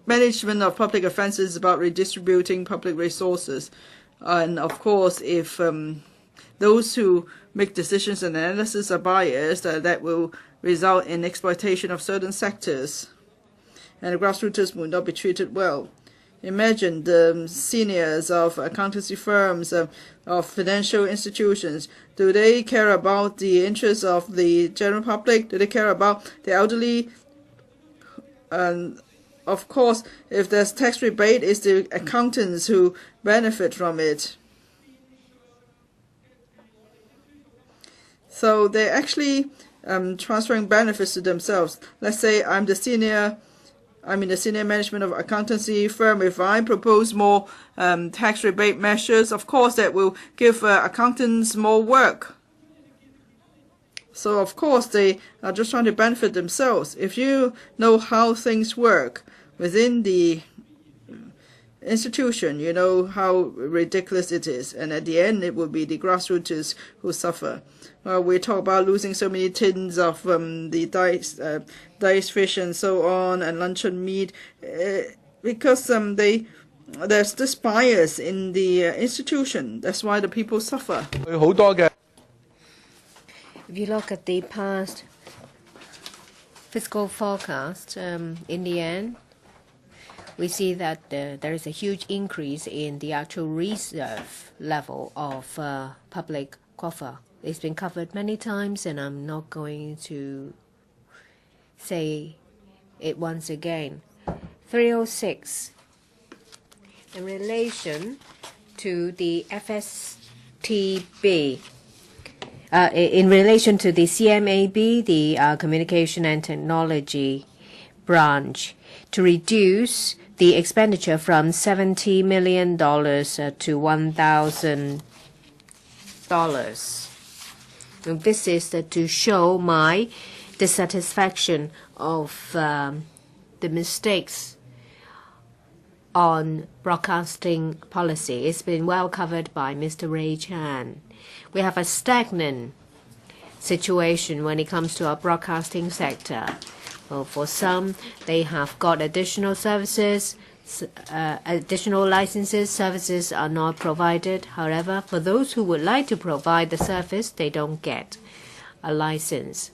management of public offences is about redistributing public resources. And of course, if those who make decisions and analysis are biased, that will result in exploitation of certain sectors, and the grassroots will not be treated well. Imagine the seniors of accountancy firms, of financial institutions. Do they care about the interests of the general public? Do they care about the elderly? And of course, if there's tax rebate, it's the accountants who benefit from it. So they're actually transferring benefits to themselves. Let's say I'm in the senior management of accountancy firm. If I propose more tax rebate measures, of course that will give accountants more work. So of course they are just trying to benefit themselves. If you know how things work within the institution, you know how ridiculous it is, and at the end it will be the grassroots who suffer. We talk about losing so many tins of the diced fish and so on, and luncheon meat, because there's this bias in the institution. That's why the people suffer. If you look at the past fiscal forecast, in the end, we see that there is a huge increase in the actual reserve level of public coffer. It's been covered many times, and I'm not going to say it once again. 306. In relation to the FSTB, in relation to the CMAB, the Communication and Technology branch, to reduce the expenditure from $70 million to $1,000. This is to show my dissatisfaction of the mistakes on broadcasting policy. It's been well covered by Mr. Ray Chan. We have a stagnant situation when it comes to our broadcasting sector. Well, for some, they have got additional services, additional licenses. Services are not provided. However, for those who would like to provide the service, they don't get a license.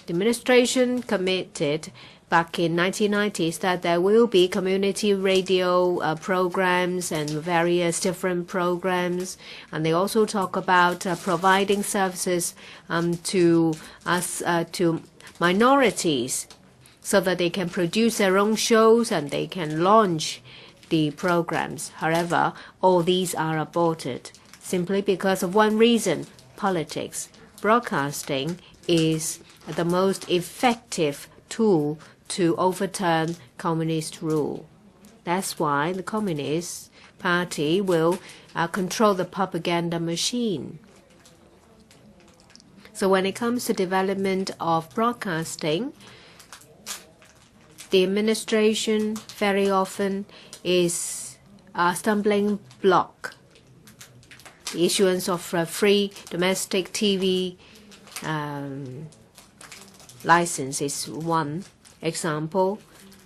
The administration committed back in 1990s that there will be community radio programs and various different programs, and they also talk about providing services to minorities so that they can produce their own shows and they can launch the programs. However, all these are aborted simply because of one reason: politics. Broadcasting is the most effective tool to overturn communist rule. That's why the Communist Party will control the propaganda machine. So when it comes to development of broadcasting, the administration very often is a stumbling block. The issuance of free domestic TV license is one example.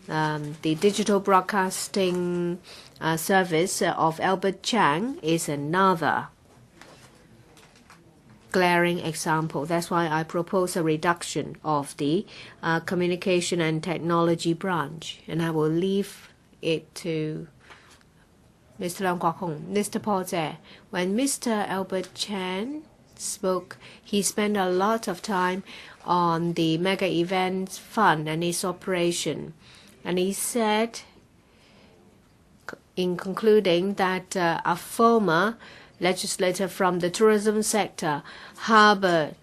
The digital broadcasting service of Albert Chang is another glaring example. That's why I propose a reduction of the communication and technology branch, and I will leave it to Mr. Kwok-hung. Mr. Paul Tse, when Mr. Albert Chan spoke, he spent a lot of time on the mega events fund and its operation. And he said, in concluding, that a former legislator from the tourism sector harbored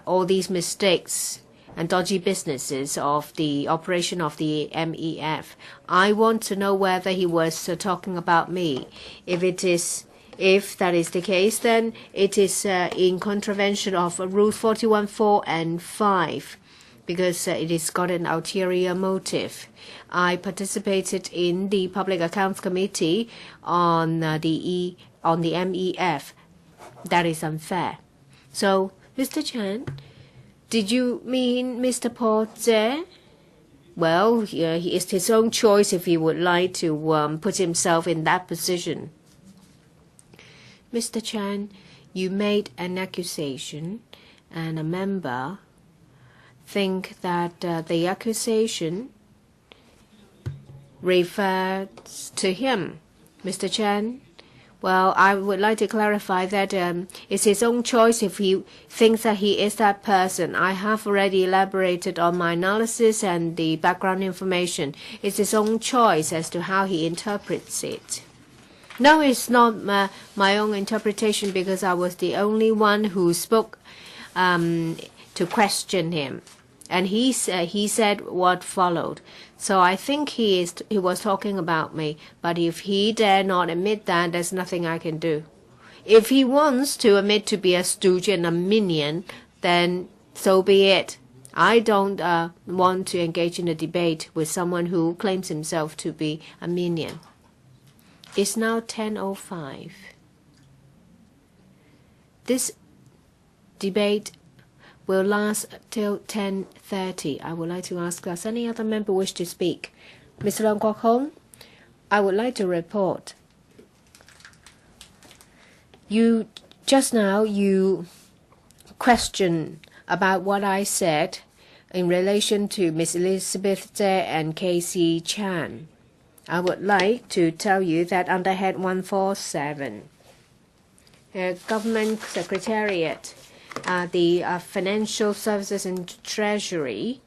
all these mistakes and dodgy businesses of the operation of the MEF. I want to know whether he was talking about me. If that is the case, then it is in contravention of Rules 41.4 and 5, because it has got an ulterior motive. I participated in the Public Accounts Committee on the MEF. That is unfair. So, Mr. Chan, did you mean Mr. Paul Tse? Well, it's his own choice if he would like to put himself in that position. Mr. Chan, you made an accusation, and a member think that the accusation refers to him. Mr. Chan, well, I would like to clarify that it's his own choice if he thinks that he is that person. I have already elaborated on my analysis and the background information. It's his own choice as to how he interprets it. No, it's not my own interpretation, because I was the only one who spoke to question him. And he said what followed. So I think he was talking about me. But if he dare not admit that, there's nothing I can do. If he wants to admit to be a stooge and a minion, then so be it. I don't want to engage in a debate with someone who claims himself to be a minion. It's now 10:05. This debate will last till 10:30. I would like to ask, does any other member wish to speak? Mr. Kwok-hung, I would like to report. Just now you questioned about what I said in relation to Miss Elizabeth Tse and Casey Chan. I would like to tell you that under Head 147, Government Secretariat, the Financial Services and Treasury,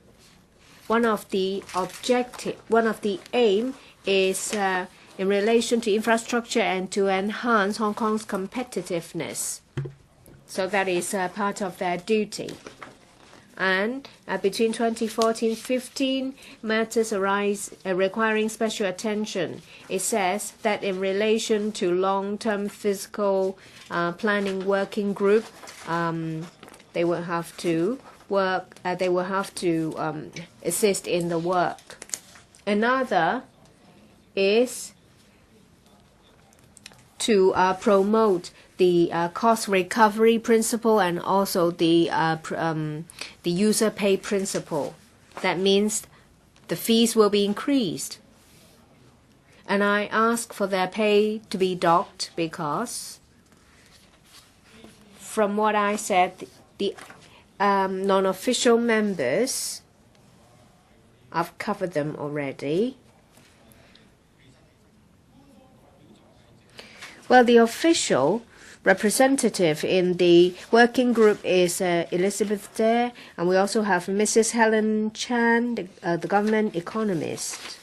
one of the aim is in relation to infrastructure and to enhance Hong Kong's competitiveness. So that is part of their duty. And between 2014-15, matters arise requiring special attention. It says that in relation to long-term fiscal planning working group, they will have to work. They will have to assist in the work. Another is to promote the cost recovery principle and also the user pay principle. That means the fees will be increased. And I ask for their pay to be docked because, from what I said, non-official members, I've covered them already. Well, the official representative in the working group is Elizabeth Dare, and we also have Mrs. Helen Chan, the government economist.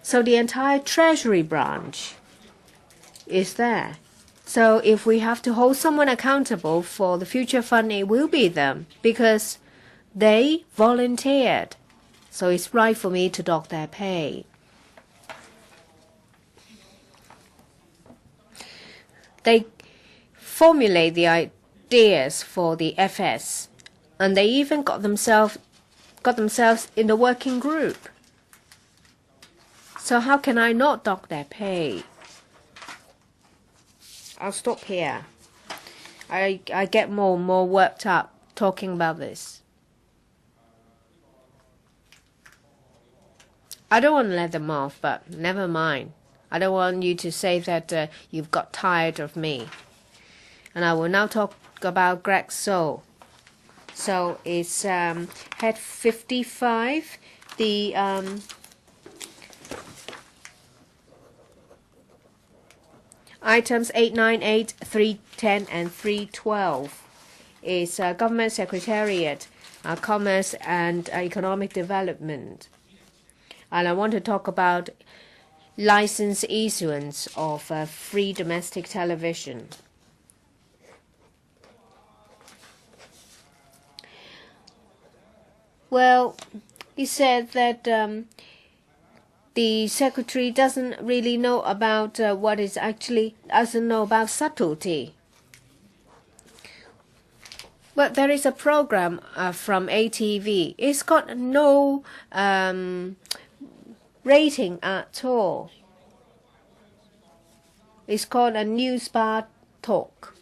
So the entire Treasury branch is there. So if we have to hold someone accountable for the future fund, it will be them, because they volunteered. So it's right for me to dock their pay. They formulate the ideas for the FS, and they even got themselves in the working group. So how can I not dock their pay? I'll stop here. I get more and more worked up talking about this. I don't want to let them off, but never mind. I don't want you to say that you've got tired of me. And I will now talk about Greg So. So it's head 55. The items 898, 310, and 312 is Government Secretariat, Commerce and Economic Development. And I want to talk about license issuance of free domestic television. Well, he said that the secretary doesn't really know about what is actually, doesn't know about subtlety. But there is a program from ATV. It's got no rating at all. It's called a News Bar Talk.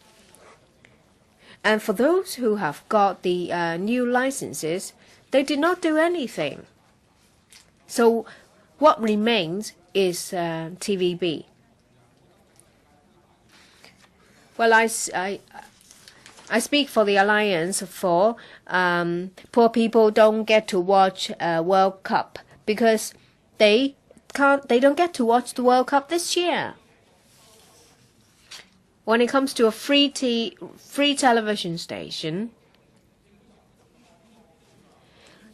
And for those who have got the new licenses, they did not do anything. So what remains is TVB. Well, I speak for the Alliance for poor people don't get to watch World Cup because they don't get to watch the World Cup this year. When it comes to a free television station,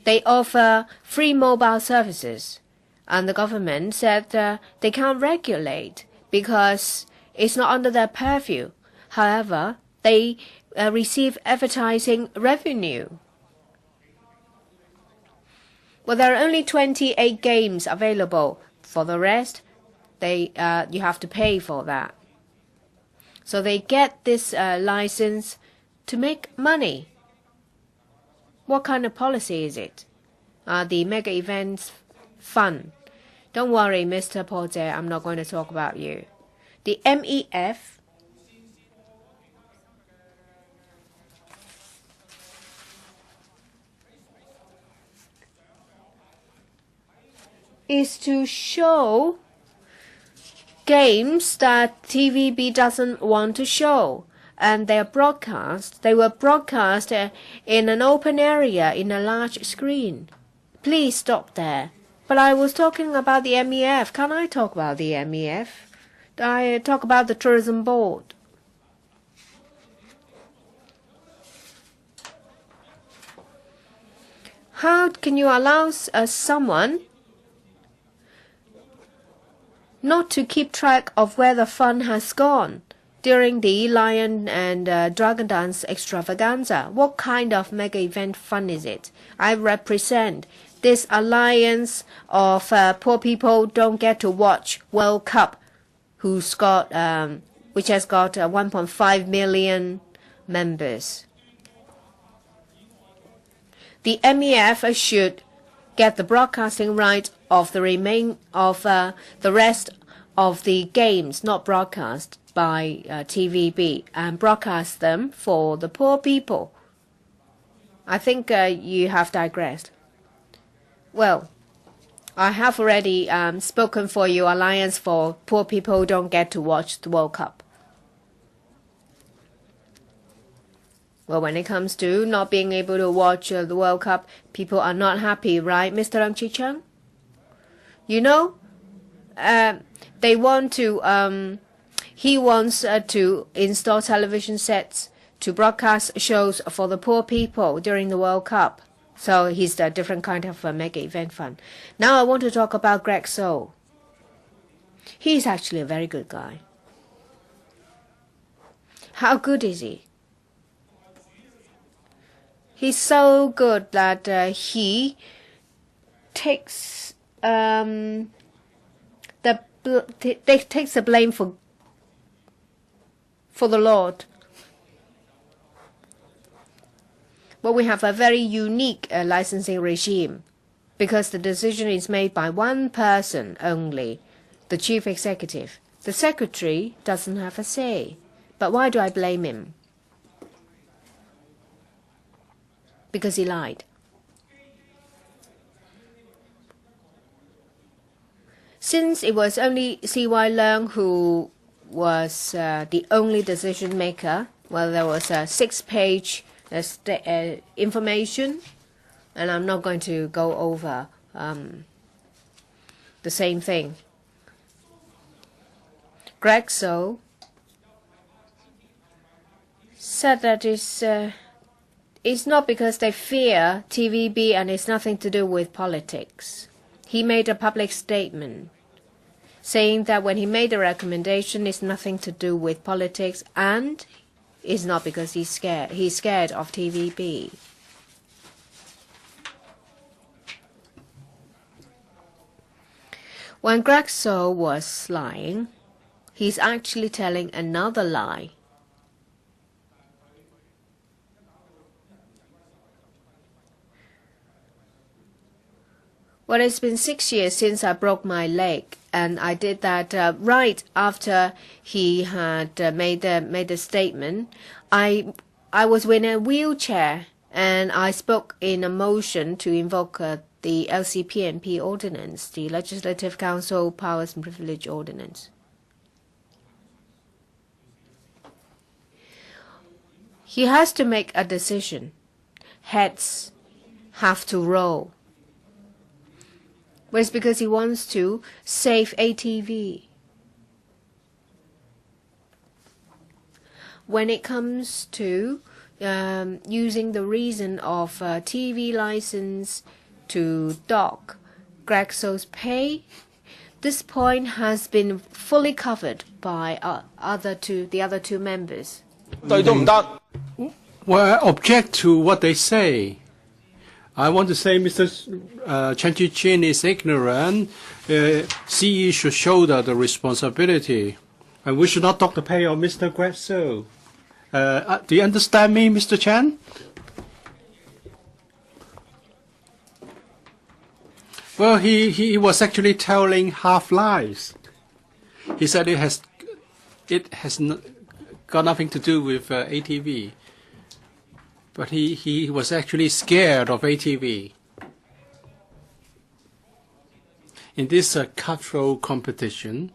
they offer free mobile services, and the government said they can't regulate because it's not under their purview. However, they receive advertising revenue. Well, there are only 28 games available. For the rest, you have to pay for that. So they get this license to make money. What kind of policy is it? The Mega Events Fund. Don't worry, Mr. Porter, I'm not going to talk about you. The MEF is to show games that TVB doesn't want to show. And they were broadcast in an open area in a large screen. Please stop there. But I was talking about the MEF. Can I talk about the MEF? I talk about the Tourism Board. How can you allow someone not to keep track of where the fund has gone during the Lion and Dragon Dance extravaganza? What kind of mega event fund is it? I represent this alliance of poor people don't get to watch World Cup, which has got 1.5 million members. The MEF should get the broadcasting right of the rest of the games not broadcast by TVB and broadcast them for the poor people. I think you have digressed. Well, I have already spoken for your Alliance for Poor People Who Don't Get to Watch the World Cup. Well, when it comes to not being able to watch the World Cup, people are not happy, right, Mr. Chi-chuen? You know, they want to, he wants to install television sets to broadcast shows for the poor people during the World Cup. So he's a different kind of mega event fund. Now I want to talk about Greg So. He's actually a very good guy. How good is he? He's so good that he takes takes the blame for the Lord. But we have a very unique licensing regime because the decision is made by one person only, the chief executive. The secretary doesn't have a say. But why do I blame him? Because he lied. Since it was only C.Y. Leung who was the only decision maker, well, there was a 6-page information, and I'm not going to go over the same thing. Greg So said that it's not because they fear TVB and it's nothing to do with politics. He made a public statement saying that when he made a recommendation, it's nothing to do with politics and it's not because he's scared. He's scared of TVB. When Greg So was lying, he's actually telling another lie. Well, it's been 6 years since I broke my leg, and I did that right after he had made the statement. I was in a wheelchair, and I spoke in a motion to invoke the LCPNP ordinance, the Legislative Council Powers and Privilege Ordinance. He has to make a decision. Heads have to roll. But it's because he wants to save ATV. When it comes to using the reason of TV license to dock Greg So's pay, this point has been fully covered by the other two members. Well, I object to what they say. I want to say Mr. Chi-chuen is ignorant. CE should shoulder the responsibility. And we should not dock the pay of Mr. Greg So. Do you understand me, Mr. Chan? Well, he was actually telling half lies. He said it has got nothing to do with ATV. But he was actually scared of ATV. In this cutthroat competition,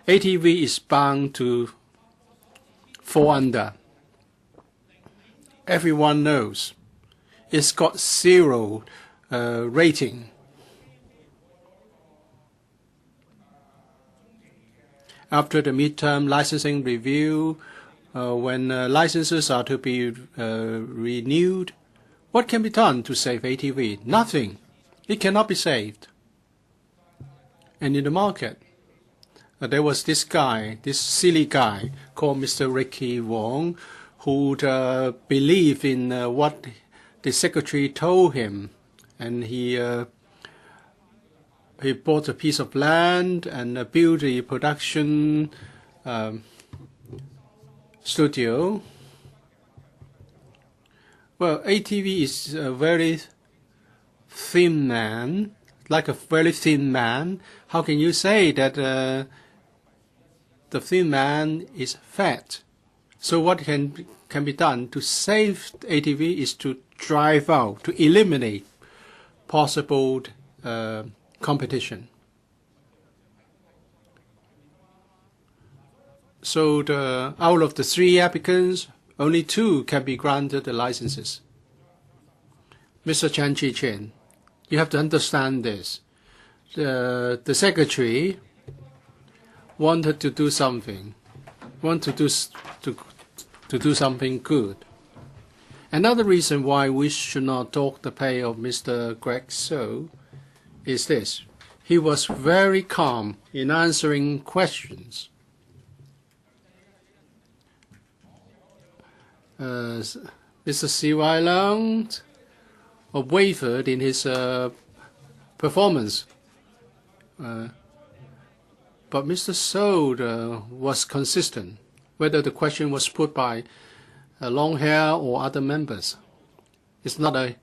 ATV is bound to fall under. Everyone knows it's got 0 rating. After the midterm licensing review, when licenses are to be renewed, what can be done to save ATV? Nothing. It cannot be saved. And in the market, there was this guy, this silly guy called Mr. Ricky Wong, who believed in what the secretary told him, and he bought a piece of land and built a production studio. Well, ATV is a very thin man, like a very thin man. How can you say that the thin man is fat? So what can be done to save ATV is to drive out, to eliminate possible competition. So out of the 3 applicants, only 2 can be granted the licenses. Mr. Chi-chuen, you have to understand this. The secretary wanted to do something, to do something good. Another reason why we should not talk the pay of Mr. Kwok-hung is this. He was very calm in answering questions. Mr. C.Y. Leung wavered in his performance. But Mr. So was consistent, whether the question was put by long hair or other members. It's not a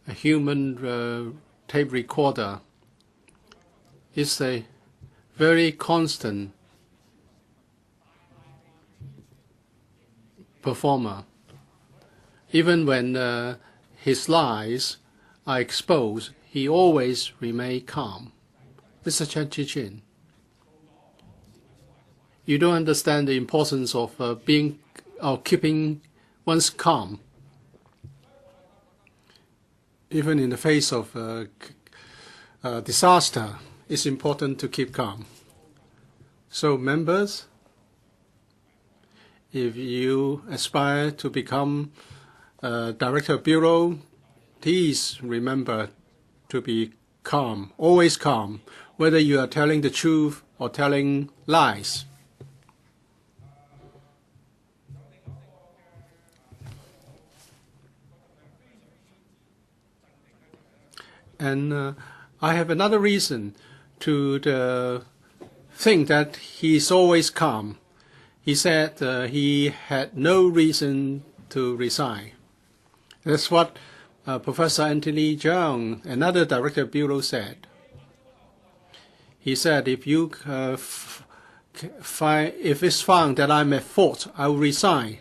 human tape recorder. It's a very constant performer. Even when his lies are exposed, he always remains calm. Mr. Chi-chuen, you don't understand the importance of keeping one's calm. Even in the face of disaster, it's important to keep calm. So members, if you aspire to become Director of Bureau, please remember to be calm, always calm, whether you are telling the truth or telling lies. And I have another reason to think that he's always calm. He said he had no reason to resign. That's what Professor Anthony Chung, another Director of Bureau, said. He said, if it's found that I'm at fault, I will resign.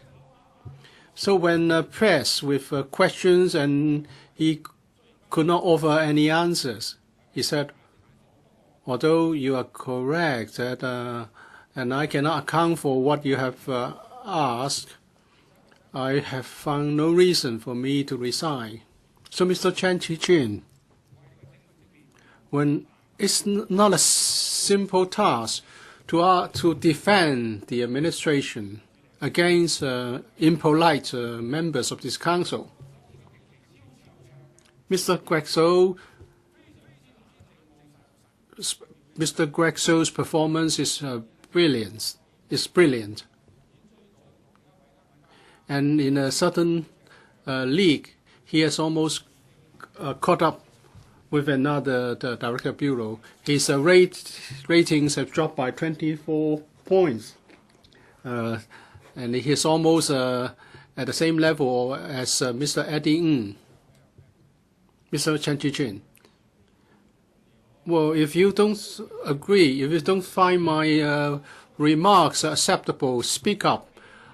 So when pressed with questions and he could not offer any answers, he said, although you are correct that and I cannot account for what you have asked, I have found no reason for me to resign. So, Mr. Chi-chuen, when it's not a simple task to defend the administration against impolite members of this council, Mr. Kwok-hung's performance is brilliant. And in a certain league, he has almost caught up with another Director Bureau. His ratings have dropped by 24 points. And he's almost at the same level as Mr. Eddie Ng. Mr. Chi-chuen, well, if you don't agree, if you don't find my remarks acceptable, speak up.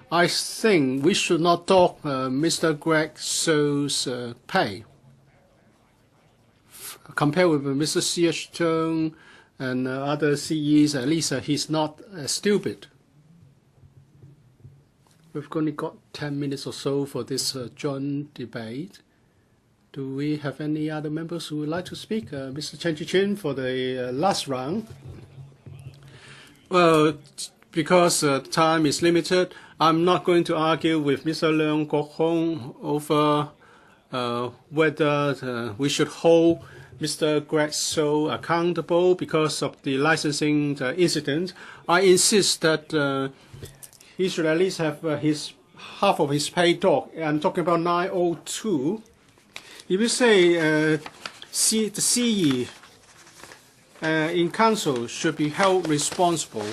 I think we should not talk Mr. Kwok-hung's pay. Compared with Mr. Ch and other CEs, at least he's not stupid. We've only got 10 minutes or so for this joint debate. Do we have any other members who would like to speak? Mr. Chi-chuen for the last round. Well, because time is limited, I'm not going to argue with Mr. Leung Kwok-hung over whether we should hold Mr. Kwok-hung accountable because of the licensing incident. I insist that he should at least have half of his pay docked. I'm talking about 902. If you say the CE in council should be held responsible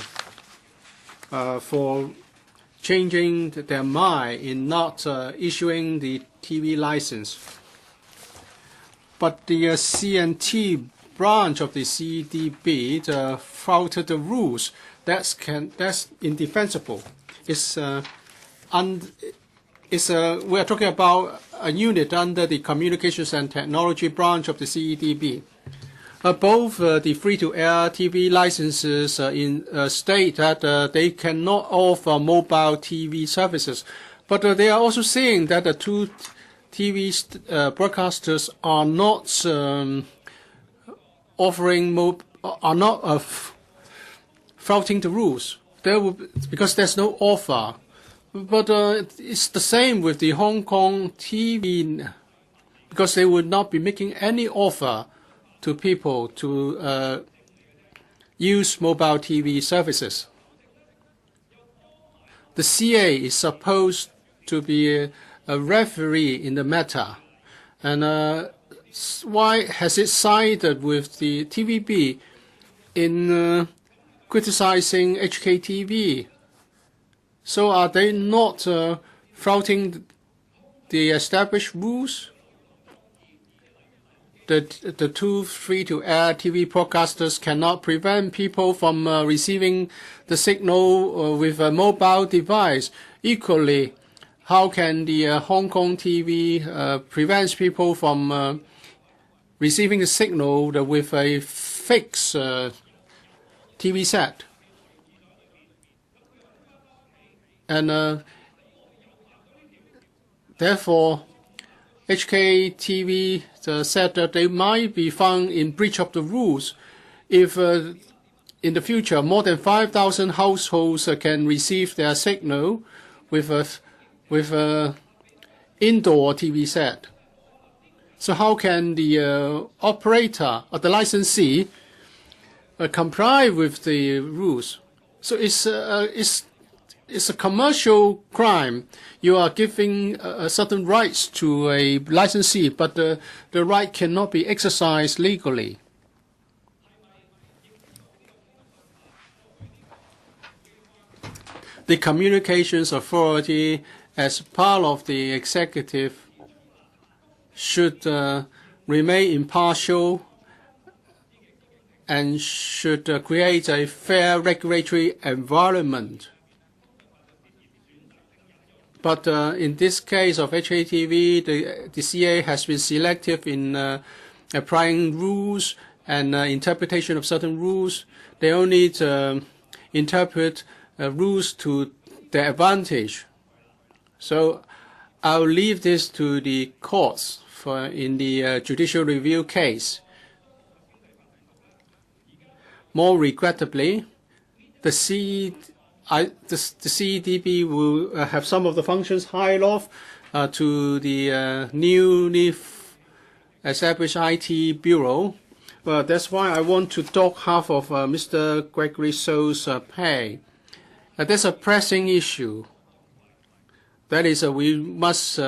for changing their mind in not issuing the TV license, but the CNT branch of the CEDB flouted the rules, that's indefensible. We are talking about a unit under the Communications and Technology branch of the CEDB. Both the free-to-air TV licenses state that they cannot offer mobile TV services, but they are also saying that the two TV broadcasters are not flouting the rules. Because there's no offer. But it's the same with the Hong Kong TV, because they would not be making any offer to people to use mobile TV services. The CA is supposed to be a referee in the matter. And why has it sided with the TVB in criticizing HKTV? So are they not flouting the established rules? The two free-to-air TV broadcasters cannot prevent people from receiving the signal with a mobile device. Equally, how can the Hong Kong TV prevent people from receiving the signal with a fixed TV set? And therefore, HKTV said that they might be found in breach of the rules if in the future more than 5,000 households can receive their signal with a indoor TV set. So how can the operator or the licensee comply with the rules? So it's a commercial crime. You are giving certain rights to a licensee, but the right cannot be exercised legally. The Communications Authority, as part of the executive, should remain impartial and should create a fair regulatory environment. But in this case of HKTV, the CA has been selective in applying rules and interpretation of certain rules. They only interpret rules to their advantage. So I'll leave this to the courts in the judicial review case. More regrettably, the CEDB will have some of the functions hired off to the newly established IT Bureau. Well, that's why I want to dock half of Mr. Gregory So's pay. There's a pressing issue. That is, we must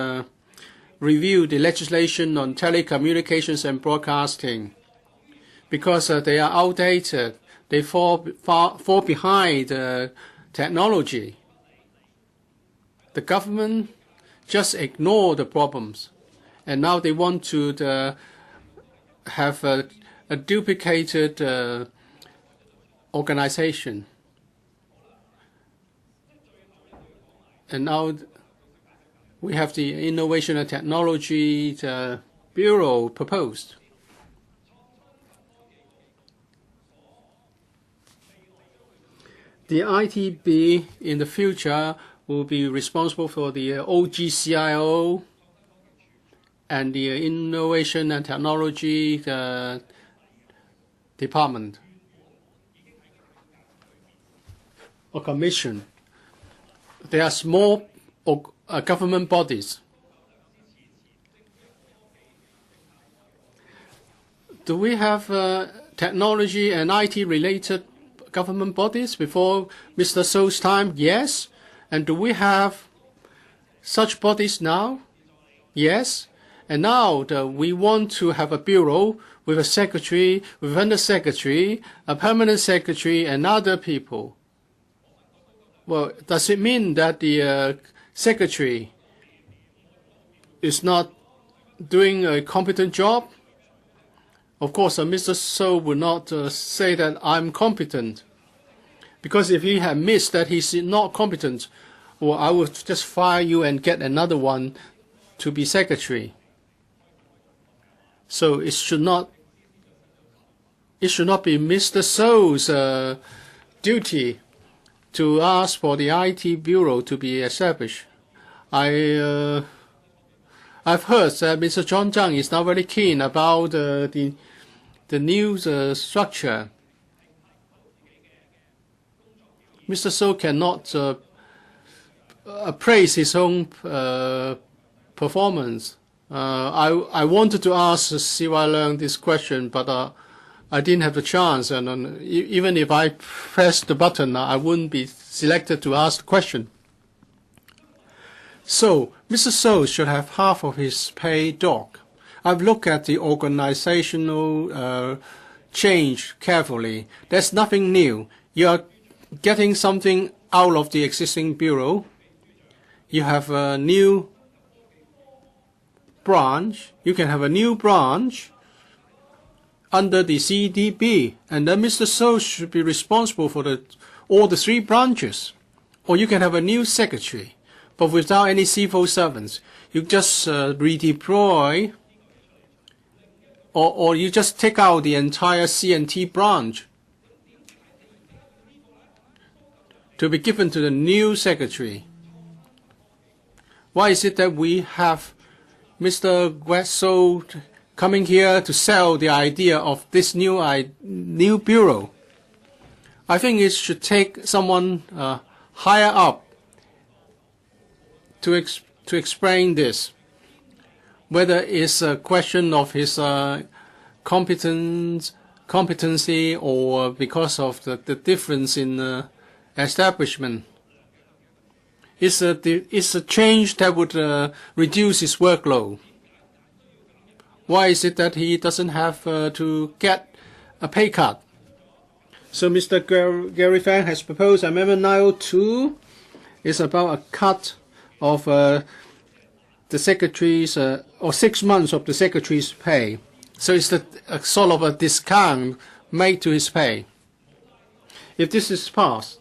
review the legislation on telecommunications and broadcasting, because they are outdated. They fall behind technology. The government just ignore the problems, and now they want to have a duplicated organization. And now we have the Innovation and Technology Bureau proposed. The ITB in the future will be responsible for the OGCIO and the Innovation and Technology Department or Commission. They are small government bodies. Do we have technology and IT-related government bodies before Mr. So's time? Yes. And do we have such bodies now? Yes. And now we want to have a bureau with a secretary, with an undersecretary, a permanent secretary, and other people. Well, does it mean that the secretary is not doing a competent job? Of course, Mr. So would not say that I'm competent, because if he had missed that he's not competent, well, I would just fire you and get another one to be secretary. So it should not it should not be Mr. So's duty to ask for the IT Bureau to be established. I've heard that Mr. John Zhang is now very keen about the new structure. Mr. So cannot appraise his own performance. I wanted to ask C.Y. Leung this question, but I didn't have the chance, and even if I pressed the button, I wouldn't be selected to ask the question. So, Mr. So should have half of his pay docked. I've looked at the organizational change carefully. There's nothing new. You are getting something out of the existing bureau. You have a new branch. You can have a new branch under the CDB, and then Mr. So should be responsible for all the 3 branches. Or you can have a new secretary, but without any civil servants. You just redeploy, or you just take out the entire C&T branch to be given to the new secretary. Why is it that we have Mr. So coming here to sell the idea of this new bureau? I think it should take someone higher up to explain this, whether it's a question of his competency or because of the difference in establishment. It's a change that would reduce his workload. Why is it that he doesn't have to get a pay cut? So Mr. Gary Fang has proposed Amendment 902. It's about a cut of the secretary's, or 6 months of the secretary's pay. So it's a sort of a discount made to his pay. If this is passed,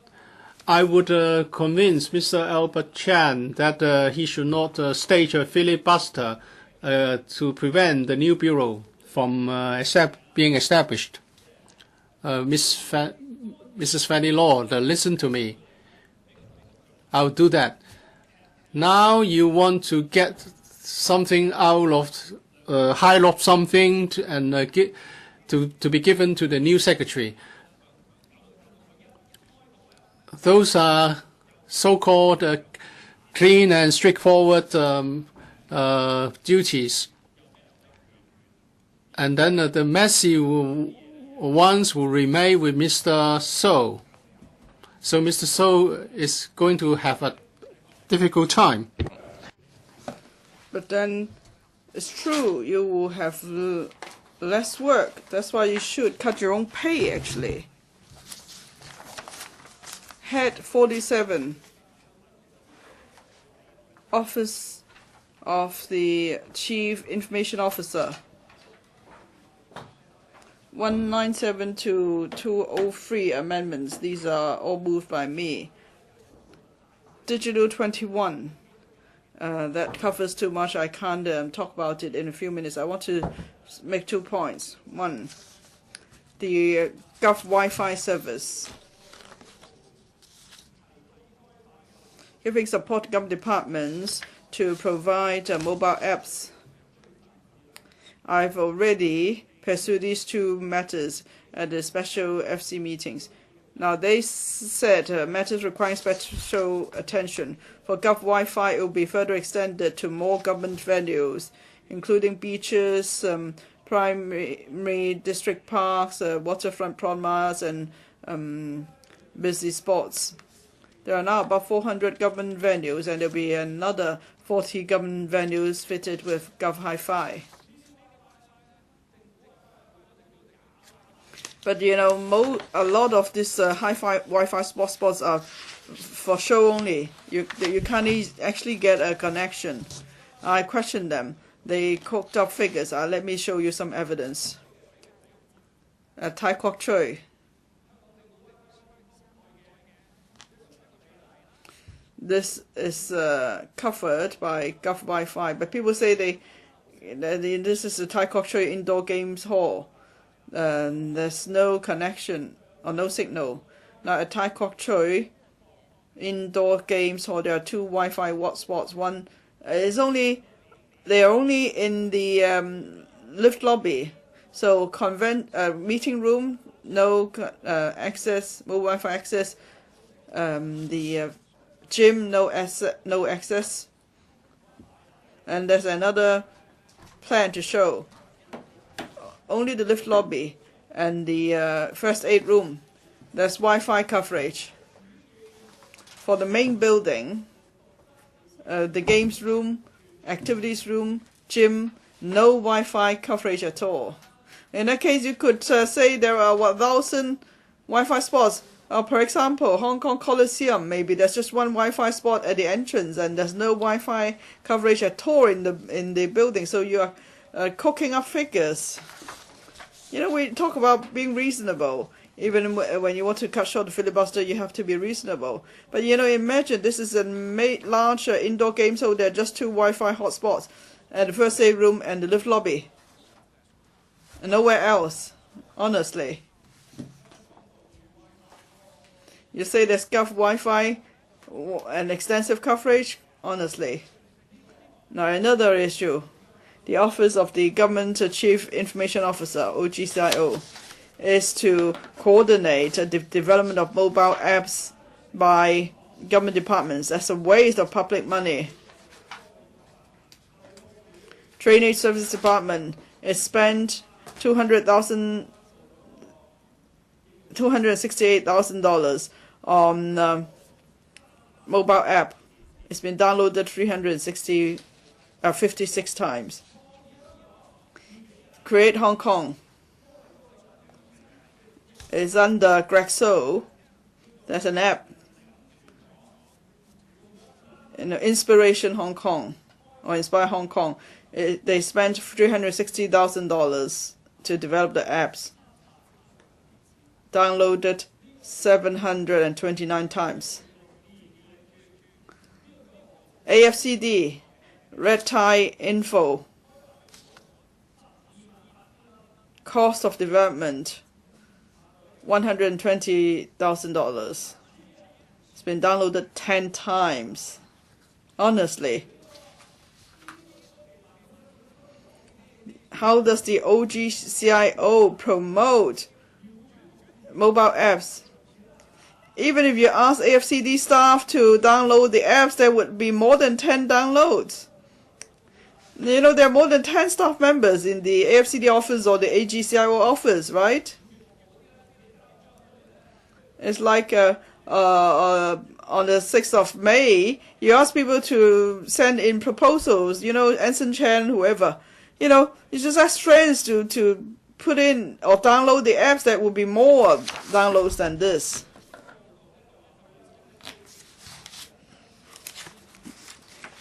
I would convince Mr. Albert Chan that he should not stage a filibuster to prevent the new bureau from being established. Mrs. Fanny Lord, listen to me. I'll do that. Now you want to get something out of, high up something and to be given to the new secretary. Those are so-called clean and straightforward duties. And then the messy ones will remain with Mr. So. So Mr. So is going to have a difficult time. But then it's true, you will have less work. That's why you should cut your own pay, actually. Head 47, Office of the Chief Information Officer, 197 to 203 amendments. These are all moved by me. Digital 21, that covers too much. I can't talk about it in a few minutes. I want to make 2 points. One, the Gov Wi-Fi service. Giving support to government departments to provide mobile apps. I've already pursued these 2 matters at the special FC meetings. Now, they said matters requiring special attention. For Gov Wi-Fi, it will be further extended to more government venues, including beaches, primary district parks, waterfront promenades, and busy spots. There are now about 400 government venues, and there will be another 40 government venues fitted with Gov Hi-Fi. But you know, a lot of these Wi-Fi spots are for show only. You can't actually get a connection. I questioned them. They cooked up figures. Let me show you some evidence. Tai Kwok-chuen. This is covered by Gov Wi-Fi, but people say this is the Tai Kwok-chuen Indoor Games Hall. there's no connection or no signal. Now at Thai Kwok-chun, indoor games hall, there are 2 Wi-Fi hotspots. One is they are only in the lift lobby. So meeting room, no access, no Wi-Fi access. The gym, no access. And there's another plan to show. Only the lift lobby and the first aid room, there's Wi-Fi coverage. For the main building, the games room, activities room, gym, no Wi-Fi coverage at all. In that case, you could say there are 1,000 Wi-Fi spots. For example, Hong Kong Coliseum, maybe there's just one Wi-Fi spot at the entrance, and there's no Wi-Fi coverage at all in the building. So you are cooking up figures. You know, we talk about being reasonable. Even when you want to cut short the filibuster, you have to be reasonable. But you know, imagine this is a large indoor game, so there are just 2 Wi-Fi hotspots at the first aid room and the lift lobby, and nowhere else. Honestly, you say there's Gulf Wi-Fi and extensive coverage. Honestly, now another issue. The Office of the Government Chief Information Officer, OGCIO, is to coordinate the development of mobile apps by government departments. That's a waste of public money. Drainage Services Department is spent $268,000 on mobile app. It's been downloaded 56 times. Create Hong Kong is under Greg So. That's an app. Inspiration Hong Kong or Inspire Hong Kong. They spent $360,000 to develop the apps. Downloaded 729 times. AFCD, Red Tie Info. Cost of development, $120,000. It's been downloaded 10 times. Honestly. How does the OGCIO promote mobile apps? Even if you ask AFCD staff to download the apps, there would be more than 10 downloads. You know, there are more than 10 staff members in the AFCD office or the AGCIO office, right? It's like on the 6th of May, you ask people to send in proposals, you know, Anson Chan, whoever. You know, you just ask friends to put in or download the apps. That would be more downloads than this.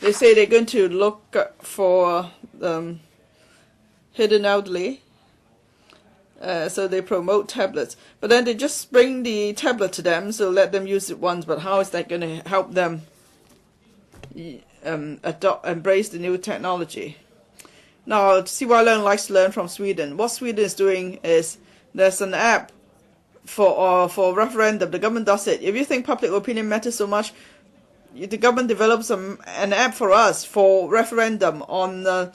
They say they're going to look for hidden elderly, so they promote tablets. But then they just bring the tablet to them, so let them use it once. But how is that going to help them embrace the new technology? Now, CY Learn likes to learn from Sweden. What Sweden is doing is there's an app for referendum. The government does it. If you think public opinion matters so much, the government develops an app for us for referendum on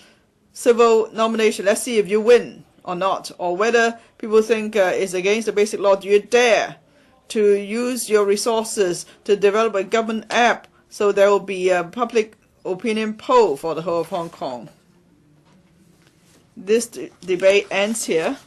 civil nomination. Let's see if you win or not, or whether people think it's against the basic law. Do you dare to use your resources to develop a government app so there will be a public opinion poll for the whole of Hong Kong? This debate ends here.